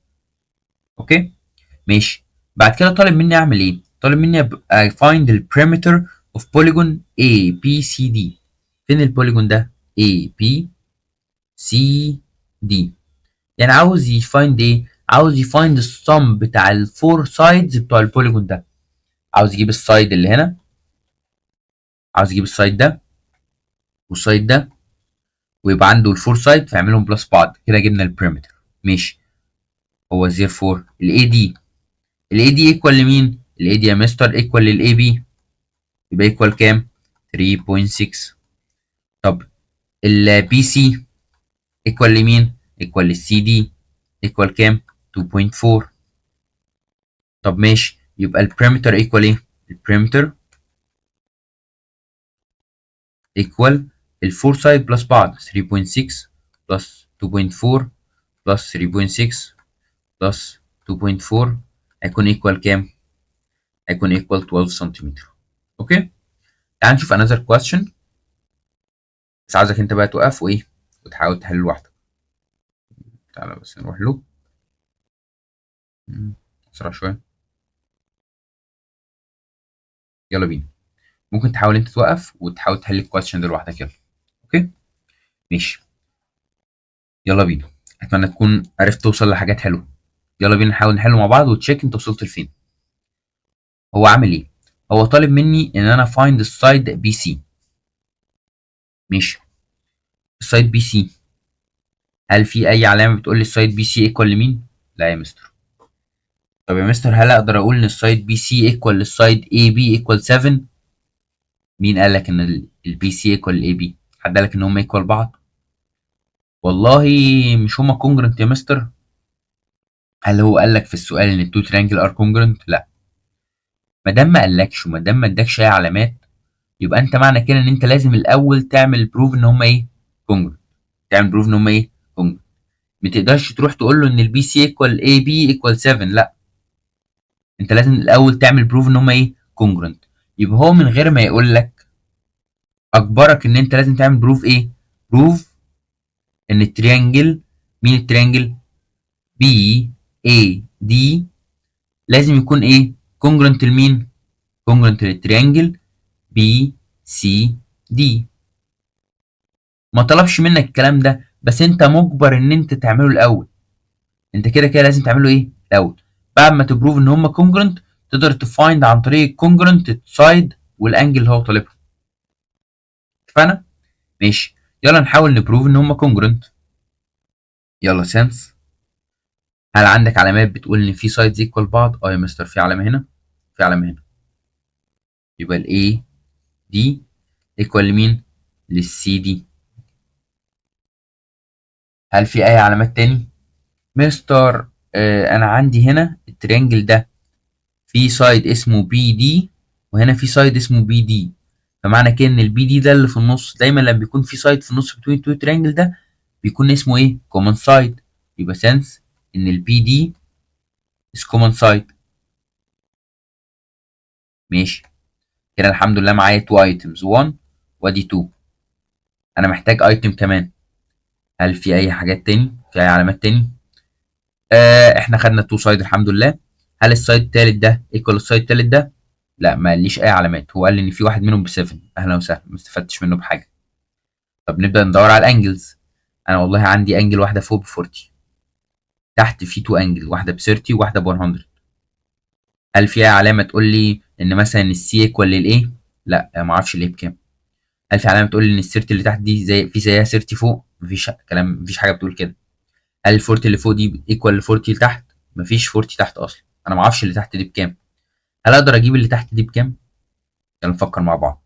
اوكي ماشي. بعد كده طالب مني اعمل ايه؟ طالب مني ابقى find the perimeter of polygon A B C D. فين البوليجون ده؟ A B C D. يعني عاوز يفايند ايه؟ عاوز يفايند السم بتاع الفور سايدز بتوع البوليجون ده. عاوز يجيب السايد اللي هنا، عاوز يجيب السايد ده والسايد ده، ويبقى عنده الفور سايد فيعملهم بلس بعض. كده جبنا البريمتر. ماشي. هو زير فور الاي دي. الاي دي ايكوال لمين؟ الاي دي يا مستر ايكوال للاي بي، يبقى ايكوال كام؟ 3.6. طب البي سي ايكوال لمين؟ ايكوال للسي دي، ايكوال كام؟ 2.4. طب ماشي، يبقى البريمتر ايكوال ايه؟ البريمتر ايكوال الفور سايد بلس بعض 3.6 بلس 2.4 بلس 3.6 بلس 2.4 هيكون ايكوال كام؟ هيكون ايكوال 12 سنتيمتر. اوكي تعال نشوف another question. بس عاوزك انت بقى توقف وايه وتحاول تحل لوحدك. تعالى بس نروح له. اسرع شويه. يلا بينا. ممكن تحاول انت توقف وتحاول تحل الكويستشن ده لوحدك. يلا. اوكي ماشي. يلا بينا. اتمنى تكون عرفت توصل لحاجات حلوه. يلا بينا نحاول نحله مع بعض وتشيك انت وصلت لفين. هو عامل ايه؟ هو طالب مني ان انا find السايد بي سي. ماشي. السايد بي سي، هل في اي علامه بتقول لي السايد بي سي ايكوال لمين؟ لا يا مستر. طب يا مستر هل اقدر اقول ان السايد بي سي ايكوال للسايد اي بي ايكوال 7؟ مين قال لك ان البي سي ايكوال الاي بي؟ حد قال لك ان هم ايكوال بعض؟ والله مش هما كونجرنت يا مستر. هل هو قال لك في السؤال ان التو تريانجل ار كونجرنت؟ لا. ما دام ما قالكش وما دام ما اداكش اي علامات، يبقى انت معنى كده ان انت لازم الاول تعمل بروف ان هم ايه؟ كونجرنت. تعمل بروف ان هم ايه؟ كونجرنت. ما تقدرش تروح تقول له ان البي سي ايكوال اي بي ايكوال 7. لا، انت لازم الاول تعمل بروف ان هم ايه؟ كونجرنت. يبقى هو من غير ما يقول لك اجبرك ان انت لازم تعمل بروف ايه؟ بروف ان التريانجل، مين التريانجل؟ بي اي دي، لازم يكون ايه؟ كونجرنت لمين؟ كونجرنت للتريانجل بي سي دي. ما طلبش منك الكلام ده، بس انت مجبر ان انت تعمله الاول. انت كده كده لازم تعمله ايه الاول. بعد ما تبروف ان هم كونجرنت تقدر تفايند عن طريق الكونجرنت سايد والانجل اللي هو طالبها. اتفقنا؟ ماشي. يلا نحاول نبروف ان هم كونجرنت. يلا سنس. هل عندك علامات بتقول ان في سايدز ايكوال بعض؟ اه يا مستر في علامه هنا، في علامه هنا. يبقى الاي دي ايكوال لمين؟ للسي دي. هل في اي علامات تاني؟ مستر انا عندي هنا التريانجل ده في سايد اسمه بي دي، وهنا في سايد اسمه بي دي. فمعنى كده ان البي دي ده اللي في النص، دايما لما بيكون في سايد في النص بين تو تريانجل ده بيكون اسمه ايه؟ كومن سايد. يبقى سنس ان البي دي is common side. ماشي. كده الحمد لله معايا 2 ايتمز 1 وادي 2. انا محتاج ايتم كمان. هل في اي حاجات تاني؟ في اي علامات تاني؟ احنا خدنا 2 سايد الحمد لله. هل السايد التالت ده ايكوال السايد التالت ده؟ لا ما قاليش اي علامات. هو قال لي ان في واحد منهم ب 7. اهلا وسهلا، ما استفدتش منه بحاجه. طب نبدا ندور على الانجلز. انا والله عندي انجل واحده فوق ب 40، تحت في 2 انجل، واحده ب 30 وواحده ب 100. هل فيها علامه تقول لي ان مثلا السي ايكوال للايه؟ لا، ما اعرفش الايه بكام. هل في علامه تقول لي ان السيرت اللي تحت دي زي زيها سيرتي فوق؟ مفيش كلام، مفيش حاجه بتقول كده. هل الفورتي اللي فوق دي ايكوال لفورتي اللي تحت؟ مفيش فورتي تحت اصلا، انا ما اعرفش اللي تحت دي بكام. هل اقدر اجيب اللي تحت دي بكام؟ يلا نفكر مع بعض.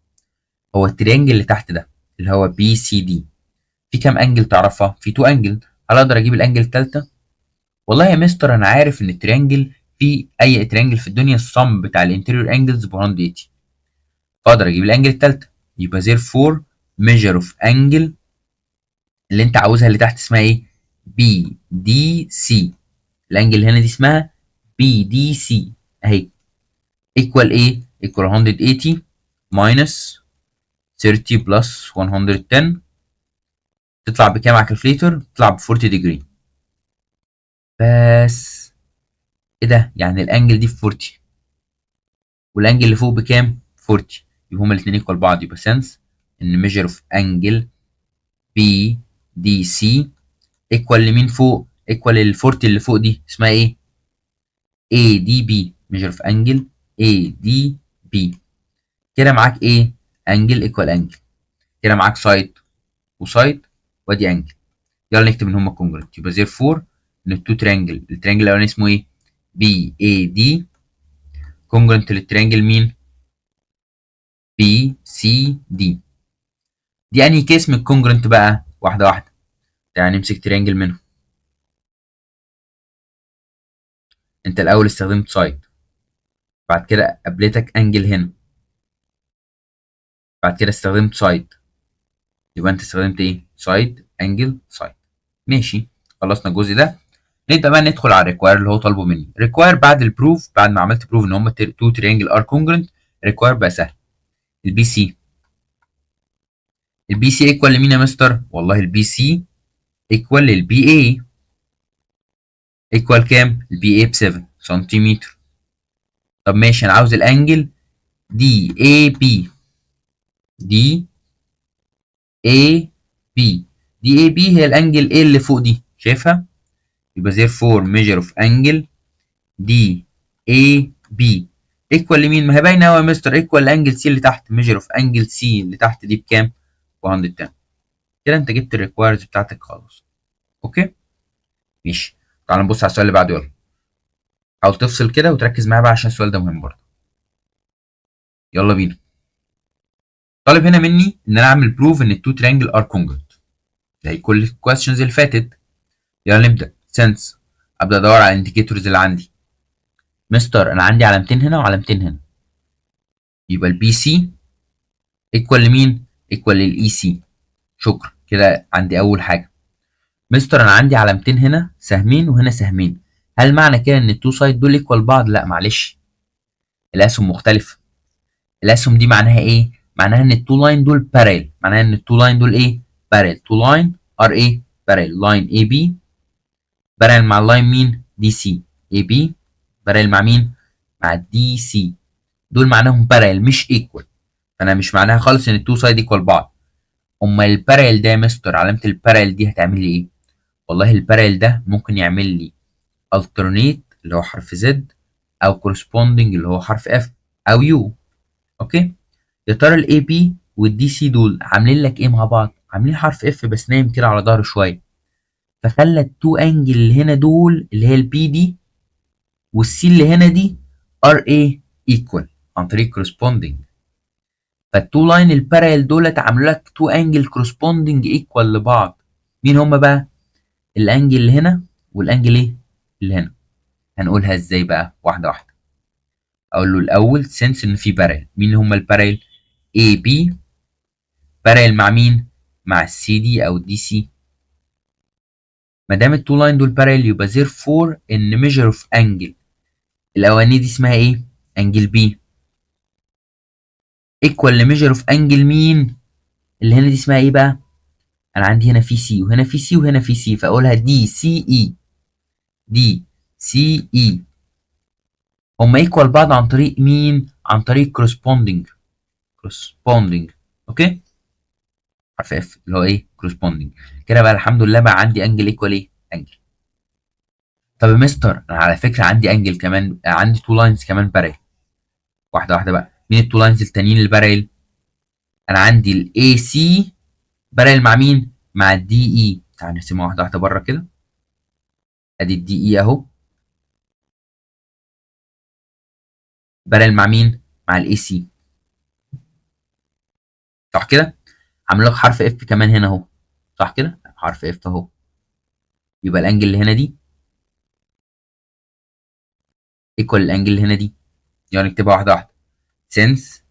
هو التريانجل اللي تحت ده اللي هو بي سي دي في كام انجل تعرفها؟ في 2 انجل. هل اقدر اجيب الانجل الثالثه؟ والله يا مستر انا عارف ان التريانجل في اي تريانجل في الدنيا الصم بتاع الانتيريور انجلز ب 180، فاقدر اجيب الانجل الثالثه. يبقى therefore measure of angle اللي انت عاوزها اللي تحت اسمها ايه؟ بي دي سي. الانجل اللي هنا دي اسمها بي دي سي اهي. equal ايه؟ equal 180 minus 30 plus 110. تطلع بكام على الكالكليتر؟ تطلع ب 40 degree. بس ايه ده؟ يعني الانجل دي في 40 والانجل اللي فوق بكام؟ 40. يبقى هما الاثنين ايكوال بعض. يبقى سنس ان ميجر اوف انجل بي دي سي ايكوال لمين فوق؟ ايكوال ال 40 اللي فوق دي اسمها ايه؟ اي دي بي. ميجر اوف انجل اي دي بي. كده معاك ايه؟ انجل ايكوال انجل. كده معاك سايد وسايد وادي انجل. يلا نكتب ان هما كونجرنت. يبقى زير فور ان التو تريانجل، التريانجل الاولاني اسمه ايه؟ بي اي دي كونجرنت للتريانجل مين؟ بي سي دي. دي انهي كيس من الكونجرنت بقى؟ واحده واحده. يعني نمسك تريانجل منهم. انت الاول استخدمت سايد، بعد كده قابلتك انجل هنا، بعد كده استخدمت سايد. يبقى انت استخدمت ايه؟ سايد انجل سايد. ماشي، خلصنا الجزء ده. نبدا بقى ندخل على الريكواير اللي هو طالبه مني. ريكواير بعد البروف، بعد ما عملت بروف ان هم تو تريانجل ار كونجرنت، ريكواير بقى سهل. البي سي. البي سي ايكوال لمين يا مستر؟ والله البي سي ايكوال للبي اي. ايكوال كام؟ البي اي ب 7 سنتيمتر. طب ماشي، انا عاوز الانجل دي اي بي. دي اي بي. دي اي بي هي الانجل ايه اللي فوق دي، شايفها؟ يبقى therefore measure of angle دي اي بي ايكوال لمين؟ ما هي باينه قوي يا مستر، ايكوال لانجل سي اللي تحت. measure of angle سي اللي تحت دي بكام؟ 110. كده انت جبت الريكوايرز بتاعتك خلاص. اوكي ماشي. تعال نبص على السؤال اللي بعده. يلا حاول تفصل كده وتركز معايا بقى عشان السؤال ده مهم برضه. يلا بينا. طالب هنا مني ان انا اعمل بروف ان التو تريانجل ار كونجرنت زي كل الكويستشنز اللي فاتت. يلا نبدا. سنس ابدا ادور على الانديكيتورز اللي عندي. مستر انا عندي علامتين هنا وعلامتين هنا، يبقى البي سي ايكوال لمين؟ ايكوال للاي سي. شكرا، كده عندي اول حاجه. مستر انا عندي علامتين هنا سهمين وهنا سهمين، هل معنى كده ان التو سايد دول ايكوال بعض؟ لا معلش، الاسهم مختلفه. الاسهم دي معناها ايه؟ معناها ان التو لاين دول بارل. معناها ان التو لاين دول ايه؟ بارل. تو لاين ار ايه؟ بارل. لاين اي بي بارل مع اللاين مين؟ دي سي. اي بي بارل مع مين؟ مع الدي سي. دول معناهم بارل مش ايكوال، فانا مش معناها خالص ان التو سايد ايكوال بعض. امال البارل ده يا مستر، علامه البارل دي هتعمل لي ايه؟ والله البارل ده ممكن يعمل لي alternate اللي هو حرف زد، او corresponding اللي هو حرف اف او يو. اوكي. يا ترى الاي بي والدي سي دول عاملين لك ايه مع بعض؟ عاملين حرف اف بس نايم كده على ظهره شويه، فخلى التو انجل اللي هنا دول اللي هي البي دي والسي اللي هنا دي ار ايه؟ ايكوال عن طريق corresponding. فالتو لاين البارال دولت عاملوا لك تو انجل corresponding ايكوال لبعض. مين هما بقى؟ الانجل اللي هنا والانجل ايه؟ اللي هنا. هنقولها ازاي بقى؟ واحده واحده. اقول له الاول سنس ان في بارل. مين هما البارل؟ اي بي بارل مع مين؟ مع السي دي او الدي سي. ما دام التو لاين دول بارل يبقى زير فور ان ميجر اوف انجل الاولانيه دي اسمها ايه؟ انجل بي ايكوال لميجر اوف انجل مين؟ اللي هنا دي اسمها ايه بقى؟ انا عندي هنا في سي وهنا في سي وهنا في سي، فاقولها دي سي اي. دي سي اي هما ايكوال بعض عن طريق مين؟ عن طريق كورسبوندنج. كورسبوندنج اوكي. حرف اف اللي هو ايه؟ كورسبوندنج. كده بقى الحمد لله بقى عندي انجل ايكوال ايه؟ انجل. طب يا مستر انا على فكره عندي انجل كمان، عندي تو لاينز كمان بارل. واحده واحده بقى، مين التو لاينز التانيين اللي بارل؟ انا عندي الاي سي بارل مع مين؟ مع الدي اي. تعال نرسمها واحده واحده بره كده. ادي الدي اي اهو، بارل مع مين؟ مع الاي سي، صح كده؟ عامل لك حرف اف كمان هنا اهو، صح كده؟ حرف اف اهو. يبقى الانجل اللي هنا دي ايكوال الانجل اللي هنا دي. يلا نكتبها واحده واحده. since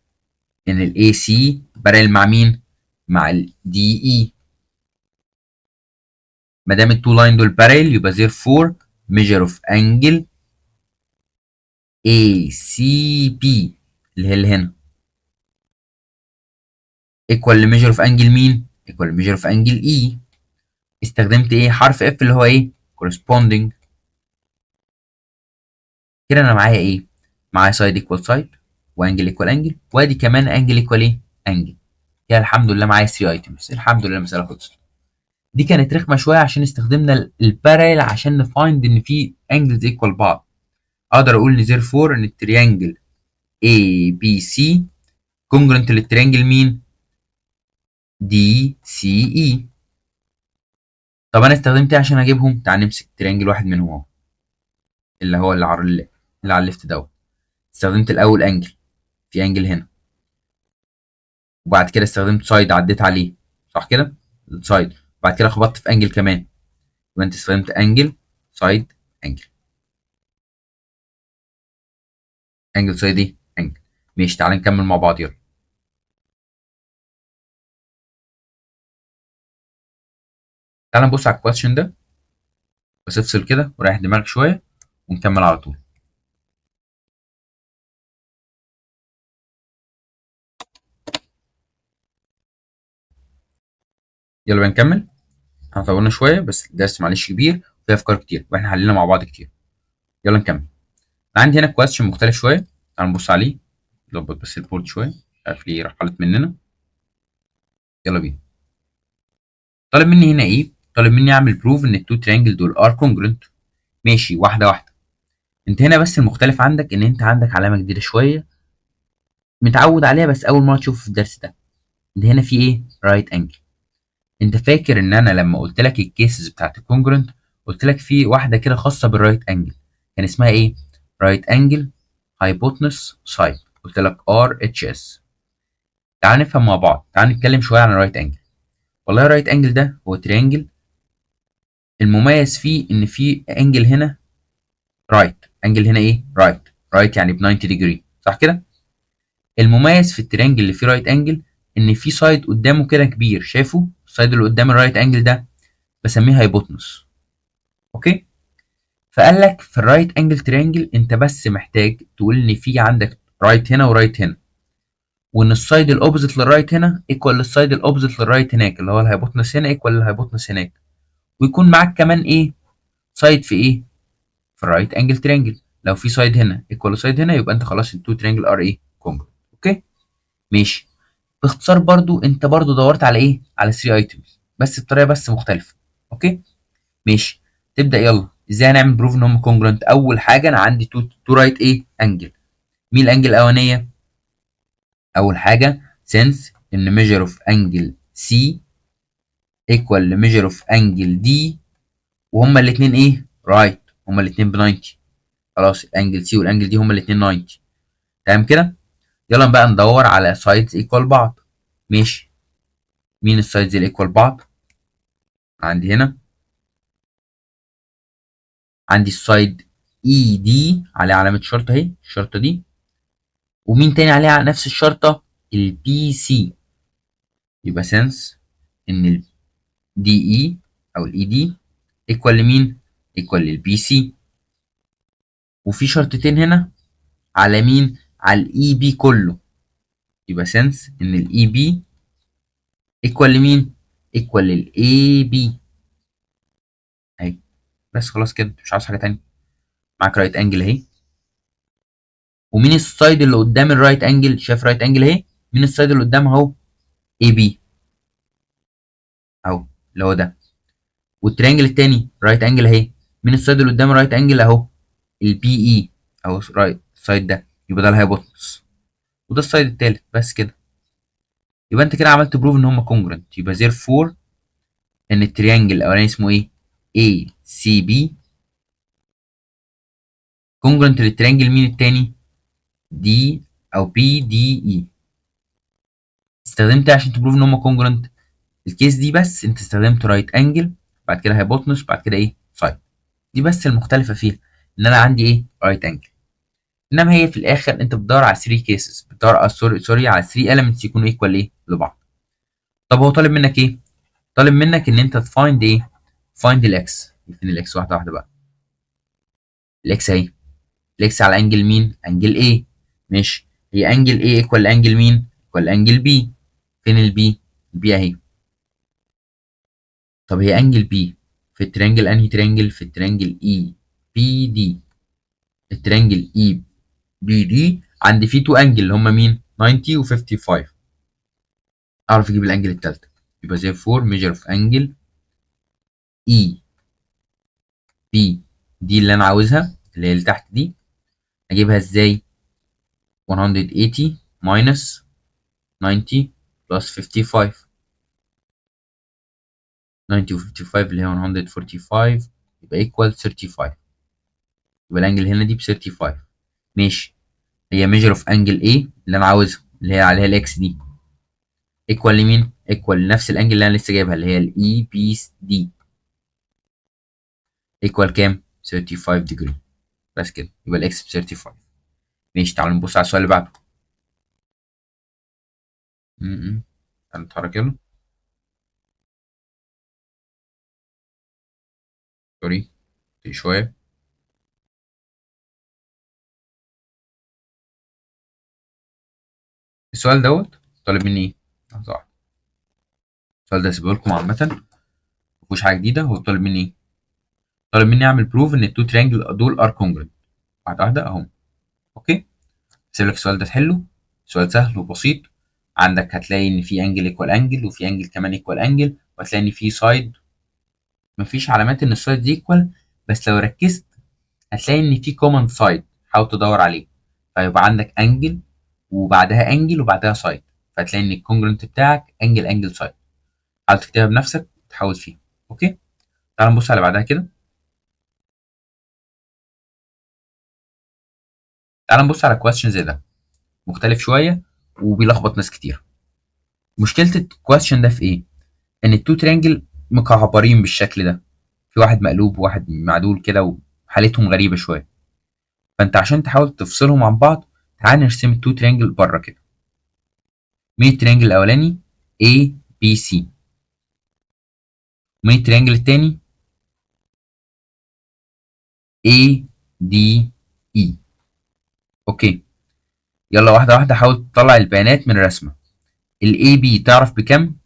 ان الاي سي بارل مع مين؟ مع الدي اي. ما دام التو لاين دول بارل يبقى therefore measure of angle ACB اللي هنا equal ل measure of angle مين؟ equal ل measure of angle E. استخدمت ايه؟ حرف F اللي هو ايه؟ corresponding. كده انا معايا ايه؟ معايا side equal side وانجل equal angle، وادي كمان angle equal ايه؟ angle. كده الحمد لله معايا 3 items. الحمد لله المسألة خلصت. دي كانت رخمة شوية عشان استخدمنا البارل عشان نفايند ان في angles equal بعض. اقدر اقول ان therefore ان التريانجل ABC congruent للتريانجل مين؟ DCE. طب انا استخدمت ايه عشان اجيبهم؟ تعال نمسك تريانجل واحد منهم اهو، اللي هو اللي على الليفت دوت. استخدمت الاول انجل، في انجل هنا، وبعد كده استخدمت سايد عديت عليه، صح كده؟ السايد. بعد كده خبطت في انجل كمان، يبقى انت استخدمت انجل سايد انجل. انجل سايد ايه؟ انجل. ماشي، تعال نكمل مع بعض يلا. تعال نبص على الكويشن ده، بس افصل كده وريح دماغك شويه ونكمل على طول. يلا بقى نكمل. احنا طولنا شويه بس الدرس معلش كبير وفيه افكار كتير واحنا حلينا مع بعض كتير. يلا نكمل. انا عندي هنا كويشن مختلف شويه، تعال نبص عليه. نظبط بس البورد شويه، مش عارف ليه راح فلت مننا. يلا بينا. طالب مني هنا ايه؟ طالب مني اعمل بروف ان التو تريانجل دول ار كونجرنت. ماشي، واحده واحده. انت هنا بس المختلف عندك ان انت عندك علامه جديده شويه متعود عليها بس اول مره تشوفها في الدرس ده. اللي هنا في ايه؟ رايت انجل. انت فاكر ان انا لما قلت لك الكيسز بتاعت الكونجرنت قلت لك في واحده كده خاصه بالرايت انجل، كان اسمها ايه؟ رايت انجل هايبوتنس سايد، قلت لك ار اتش اس. تعال نفهم مع بعض، تعال نتكلم شويه عن الرايت انجل. والله الرايت انجل ده هو تريانجل المميز فيه ان في انجل هنا رايت، انجل هنا ايه؟ رايت. رايت يعني ب 90 ديجري، صح كده؟ المميز في التريانجل اللي فيه رايت انجل ان في سايد قدامه كده كبير، شايفه؟ السايد اللي قدام الرايت انجل ده بسميه هايبوتنس. اوكي؟ فقال لك في الرايت انجل تريانجل انت بس محتاج تقول ان في عندك رايت هنا ورايت هنا، وان السايد الاوبوزيت للرايت هنا ايكوال للسايد الاوبوزيت للرايت هناك، اللي هو الهايبوتنس هنا ايكوال للهايبوتنس هناك. ويكون معاك كمان ايه؟ سايد في ايه؟ في الرايت انجل تريانجل. لو في سايد هنا ايكوال سايد هنا يبقى انت خلاص التو تريانجل ار ايه؟ كونجر. اوكي؟ ماشي. باختصار برضو انت برضو دورت على ايه؟ على 3 ايتمز بس بطريقه بس مختلفه. اوكي؟ ماشي. تبدا يلا ازاي هنعمل بروف ان هم كونجرنت؟ اول حاجه انا عندي تو رايت ايه؟ انجل. مين الانجل الاولانيه؟ اول حاجه since ان measure of angle C equal ل measure of angle D، وهما الاثنين ايه؟ رايت. هما الاثنين ب 90. خلاص الانجل سي والانجل دي هما الاثنين 90. تمام كده؟ يلا بقى ندور على سايدز ايكوال بعض. ماشي. مين السايدز اللي ايكوال بعض؟ عندي هنا، عندي السايد اي دي عليه علامة شرطة اهي، الشرطة دي. ومين تاني عليه على نفس الشرطة؟ البي سي. يبقى سنس ان الدي اي او الاي دي ايكوال لمين؟ ايكوال للبي سي. وفي شرطتين هنا على مين؟ على الاي بي كله. يبقى سنس ان الاي بي ايكوال لمين؟ ايكوال للاي بي اهي. بس خلاص كده مش عاوز حاجة تانية. معاك رايت انجل اهي. ومين السايد اللي قدام الرايت انجل؟ شايف رايت انجل اهي؟ مين السايد اللي قدام اهو؟ اي بي اهو، اللي هو ده. والتريانجل التاني رايت انجل اهي. من السايد اللي قدام رايت انجل اهو البي اي اهو رايت السايد ده، يبقى ده الهايبوتنس، وده السايد التالت. بس كده يبقى انت كده عملت بروف ان هما كونجرنت. يبقى therefore ان التريانجل الاولاني اسمه ايه؟ اي سي بي كونجرنت للتريانجل مين التاني؟ دي او بي دي اي. استخدمت إيه عشان تبروف ان هما كونجرنت؟ الكيس دي بس انت استخدمت رايت انجل، بعد كده هايبوتنس، بعد كده ايه؟ سايد. دي بس المختلفه فيها ان انا عندي ايه؟ رايت انجل. انما هي في الاخر انت بتدور على 3 كيسز، بتدور على سوري على 3 elements يكونوا ايكوال ايه؟ لبعض. طب هو طالب منك ايه؟ طالب منك ان انت تفايند ايه؟ فايند الاكس. فين الاكس؟ واحده واحده بقى. الاكس اهي. الاكس على انجل مين؟ انجل A. ماشي. هي انجل A ايكوال انجل مين؟ ايكوال انجل B. فين البي؟ البي اهي. طب هي انجل B في التريانجل انهي تريانجل؟ في التريانجل E بي دي. التريانجل E بي دي عندي فيه تو انجل اللي هما مين؟ 90 و 55. اعرف اجيب الانجل التالتة. يبقى زي 4 ميجر اوف انجل E بي دي اللي انا عاوزها، اللي هي اللي تحت دي. اجيبها ازاي؟ 180 minus 90 plus 55. 90 و 55 اللي هي 145 يبقى equal 35. يبقى الانجل هنا دي ب 35. ماشي. هي measure of angle A اللي انا عاوزها اللي هي عليها الاكس دي equal لمين؟ equal لنفس الانجل اللي انا لسه جايبها اللي هي الاي بي دي. equal كام؟ 35 degree. بس كده يبقى الاكس ب 35. ماشي. تعالوا نبص على السؤال اللي بعده. تعالوا نتحرك يلا. سوري شوية. السؤال دوت طالب مني ايه؟ لحظة واحدة. السؤال ده هسيبه لكم عامة، مفيهوش حاجة جديدة. هو طالب مني ايه؟ طالب مني اعمل بروف ان التو تريانجل دول ار كونجرنت. واحدة واحدة اهو. اوكي. هسيب لك السؤال ده تحله. سؤال سهل وبسيط. عندك هتلاقي ان في انجل ايكوال انجل، وفي انجل كمان ايكوال انجل، وهتلاقي ان في سايد. مفيش علامات ان السايد دي ايكوال، بس لو ركزت هتلاقي ان في كومن سايد. حاول تدور عليه. فيبقى عندك انجل وبعدها انجل وبعدها سايد، فهتلاقي ان الكونجرنت بتاعك انجل انجل سايد. حاول تكتبها بنفسك وتحاول فيها. اوكي. تعال نبص على بعدها كده. تعال نبص على كويستشن زي ده، مختلف شويه وبيلخبط ناس كتير. مشكله الكويستشن ده في ايه؟ ان التو تريانجل مكعبرين بالشكل ده، في واحد مقلوب وواحد معدول كده، وحالتهم غريبه شويه. فانت عشان تحاول تفصلهم عن بعض، تعال نرسم التو تريانجل بره كده. مين التريانجل الاولاني؟ A B C. ومين التريانجل التاني؟ A D E. اوكي. يلا واحده واحده حاول تطلع البيانات من الرسمه. ال AB تعرف بكام؟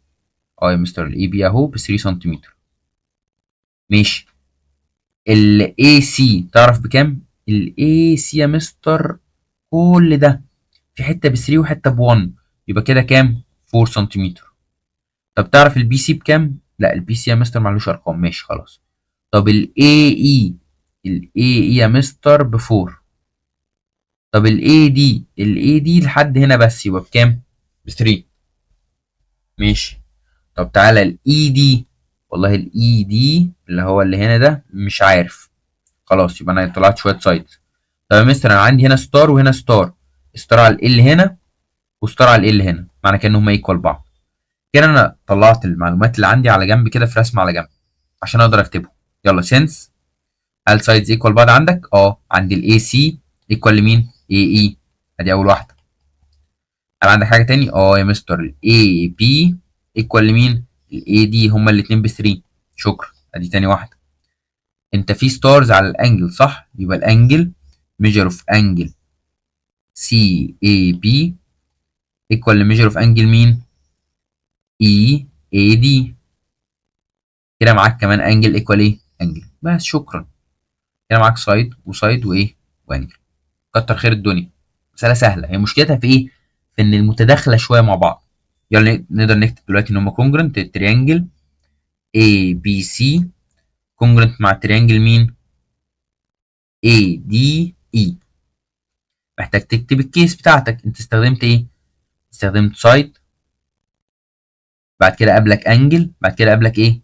اه يا مستر ال AB اهو ب 3 سنتيمتر. ماشي. ال AC تعرف بكام؟ ال AC يا مستر كل ده في حته ب 3 وحته ب 1، يبقى كده كام؟ 4 سنتيمتر. طب تعرف البي سي بكام؟ لا البي سي يا مستر معلوش ارقام. ماشي خلاص. طب الاي اي، الاي اي يا مستر ب 4. طب الاي دي لحد هنا بس يبقى بكام؟ ب 3. ماشي. طب تعالى الاي دي. والله الاي دي اللي هو اللي هنا ده مش عارف. خلاص يبقى انا طلعت شويه سايدز. طب يا مستر انا عندي هنا ستار وهنا ستار، ستار على ال هنا وستار على ال هنا، معنى كده ان هم ايكوال بعض. كده انا طلعت المعلومات اللي عندي على جنب كده في رسم على جنب عشان اقدر اكتبهم. يلا سينس هل سايدز ايكوال بعض عندك؟ اه عندي الاي سي ايكوال لمين؟ اي اي. ادي اول واحده. هل عندك حاجه تاني؟ اه يا مستر الاي بي ايكوال لمين؟ الاي دي. هما الاثنين ب 3. شكرا. ادي تاني واحده. انت في ستارز على الانجل صح؟ يبقى الانجل ميجر اوف انجل سي اي بي ايكوال لميجر اوف انجل مين؟ اي اي دي. كده معاك كمان انجل ايكوال ايه؟ انجل. بس شكرا. كده معاك سايد وسايد وايه؟ وانجل. كتر خير الدنيا. مسألة سهلة. هي مشكلتها في ايه؟ في ان المتداخلة شوية مع بعض. يلا نقدر نكتب دلوقتي ان هما كونجرنت. التريانجل اي بي سي كونجرنت مع التريانجل مين؟ ADE. محتاج تكتب الكيس بتاعتك، انت استخدمت ايه؟ استخدمت سايد، بعد كده قبلك انجل، بعد كده قبلك ايه؟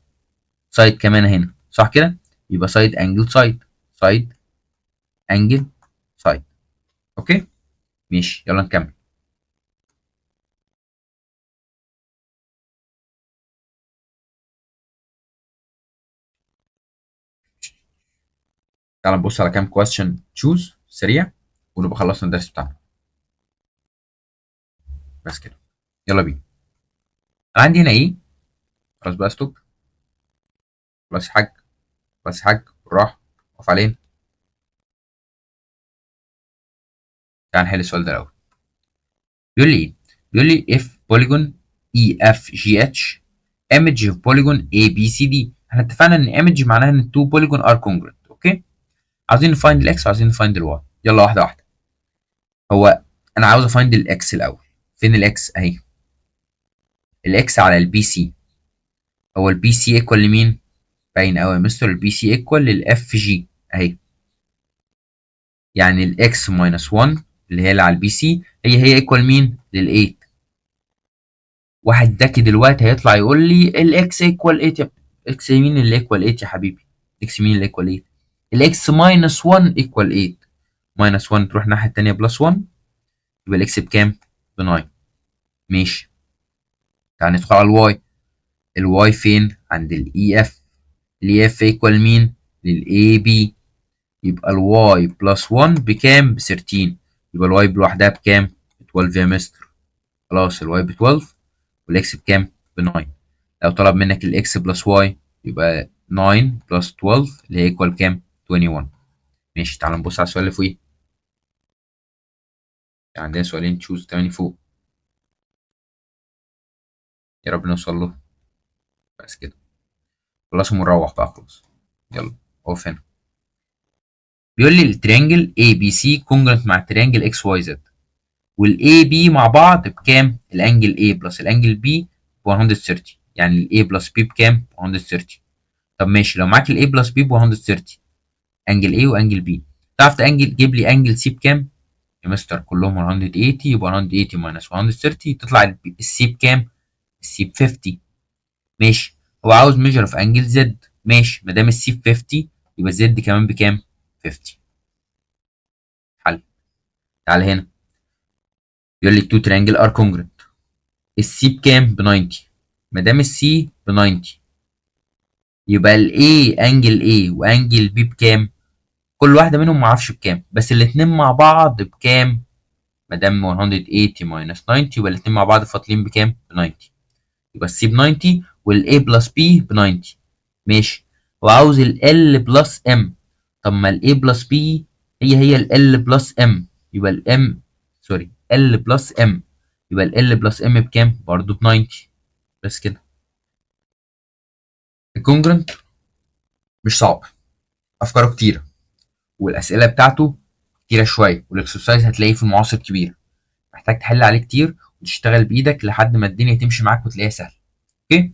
سايد كمان هنا، صح كده؟ يبقى سايد انجل سايد، سايد انجل سايد. اوكي ماشي، يلا نكمل. تعال نبص على كام question تشوز سريع ونبقى خلصنا الدرس بتاعنا. بس كده، يلا بينا. انا عندي هنا ايه؟ خلاص بقى ستوب. خلاص يا حاج، خلاص يا حاج، بالراحه، اقف علينا. تعال نحل السؤال ده الاول. بيقول لي ايه؟ بيقول لي if polygon EFGH image of polygon ABCD. احنا اتفقنا ان image معناها ان two polygon are congruent. اوكي، عاوزين نفايند الاكس وعاوزين نفايند الواي. يلا واحده واحده. هو انا عاوز افايند الاكس الاول. فين الاكس؟ اهي الاكس على البي سي. هو البي سي ايكوال لمين؟ باين قوي يا مستر، البي سي ايكوال للاف جي اهي. يعني الاكس ماينس 1 اللي هي اللي على البي سي هي ايكوال مين؟ لل8. واحد ذكي دلوقتي هيطلع يقول لي الاكس ايكوال 8. اكس مين اللي ايكوال 8 يا حبيبي؟ اكس مين اللي ايكوال 8؟ الاكس ماينس 1 ايكوال 8. ماينس 1 تروح الناحيه الثانيه بلس 1، يبقى الاكس بكام؟ ب 9. ماشي، تعال ندخل على الواي. الواي فين؟ عند الاي اف. الاي اف ايكوال مين؟ للاي بي. يبقى الواي بلس 1 بكام؟ ب 13. يبقى الواي لوحدها بكام؟ ب 12 يا مستر. خلاص الواي ب 12 والاكس بكام؟ ب 9. لو طلب منك الاكس بلس واي يبقى 9 بلس 12 اللي هي ايكوال كام؟ 21. ماشي، تعال نبص على السؤال اللي فوقيه. عندنا سؤالين تشوز 8 فوق، يا رب نوصل له. بس كده، خلاص ونروح بقى خلاص. يلا اقف هنا. بيقول لي التريانجل اي بي سي كونجرنت مع التريانجل اكس واي زد، والاي بي مع بعض بكام؟ الانجل A بلس الانجل B ب 130. يعني الاي بلس B بكام؟ 130. طب ماشي، لو معاك الاي بلس B ب 130، انجل A وانجل B، تعرف تجيب لي انجل C بكام؟ يا مستر كلهم 180، يبقى 180 ماينس 130 تطلع السي بكام؟ السي ب 50. ماشي، هو عاوز ميجر اوف انجل زد. ماشي، ما دام السي ب 50 يبقى زد كمان بكام؟ 50. حل. تعال هنا، يقول لي التو تريانجل ار كونجرنت. السي بكام؟ ب 90. ما دام السي ب 90 يبقى الاي انجل A وانجل B بكام؟ كل واحده منهم ما اعرفش بكام، بس الاثنين مع بعض بكام؟ ما دام 180 ماينس 90 يبقى الاثنين مع بعض فاضلين بكام؟ ب 90. يبقى السي ب 90 والاي بلس بي ب 90. ماشي، وعاوز ال بلس ام. طب ما الاي بلس بي هي ال بلس ام، يبقى الام، سوري، ال بلس ام، يبقى ال بلس ام بكام؟ برضه ب 90. بس كده. الكونجرنت مش صعب، افكاره كتيره والاسئله بتاعته كتيره شويه، والاكسرسايز هتلاقيه في المعاصر كبير، محتاج تحل عليه كتير وتشتغل بايدك لحد ما الدنيا تمشي معاك وتلاقيها سهله. اوكي،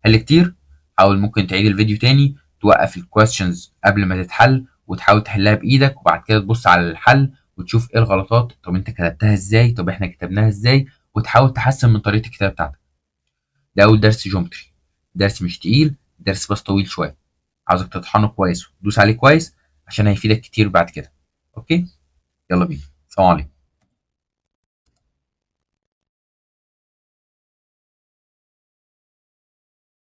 حل كتير. حاول ممكن تعيد الفيديو تاني، توقف الكويستشنز قبل ما تتحل وتحاول تحلها بايدك، وبعد كده تبص على الحل وتشوف ايه الغلطات. طب انت كتبتها ازاي؟ طب احنا كتبناها ازاي؟ وتحاول تحسن من طريقه الكتابه بتاعتك. ده اول درس جيومتري، درس مش تقيل، درس بس طويل شويه، عاوزك تطحنه كويس وتدوس عليه كويس عشان هيفيدك كتير بعد كده. اوكي، يلا بينا، سلام عليكم.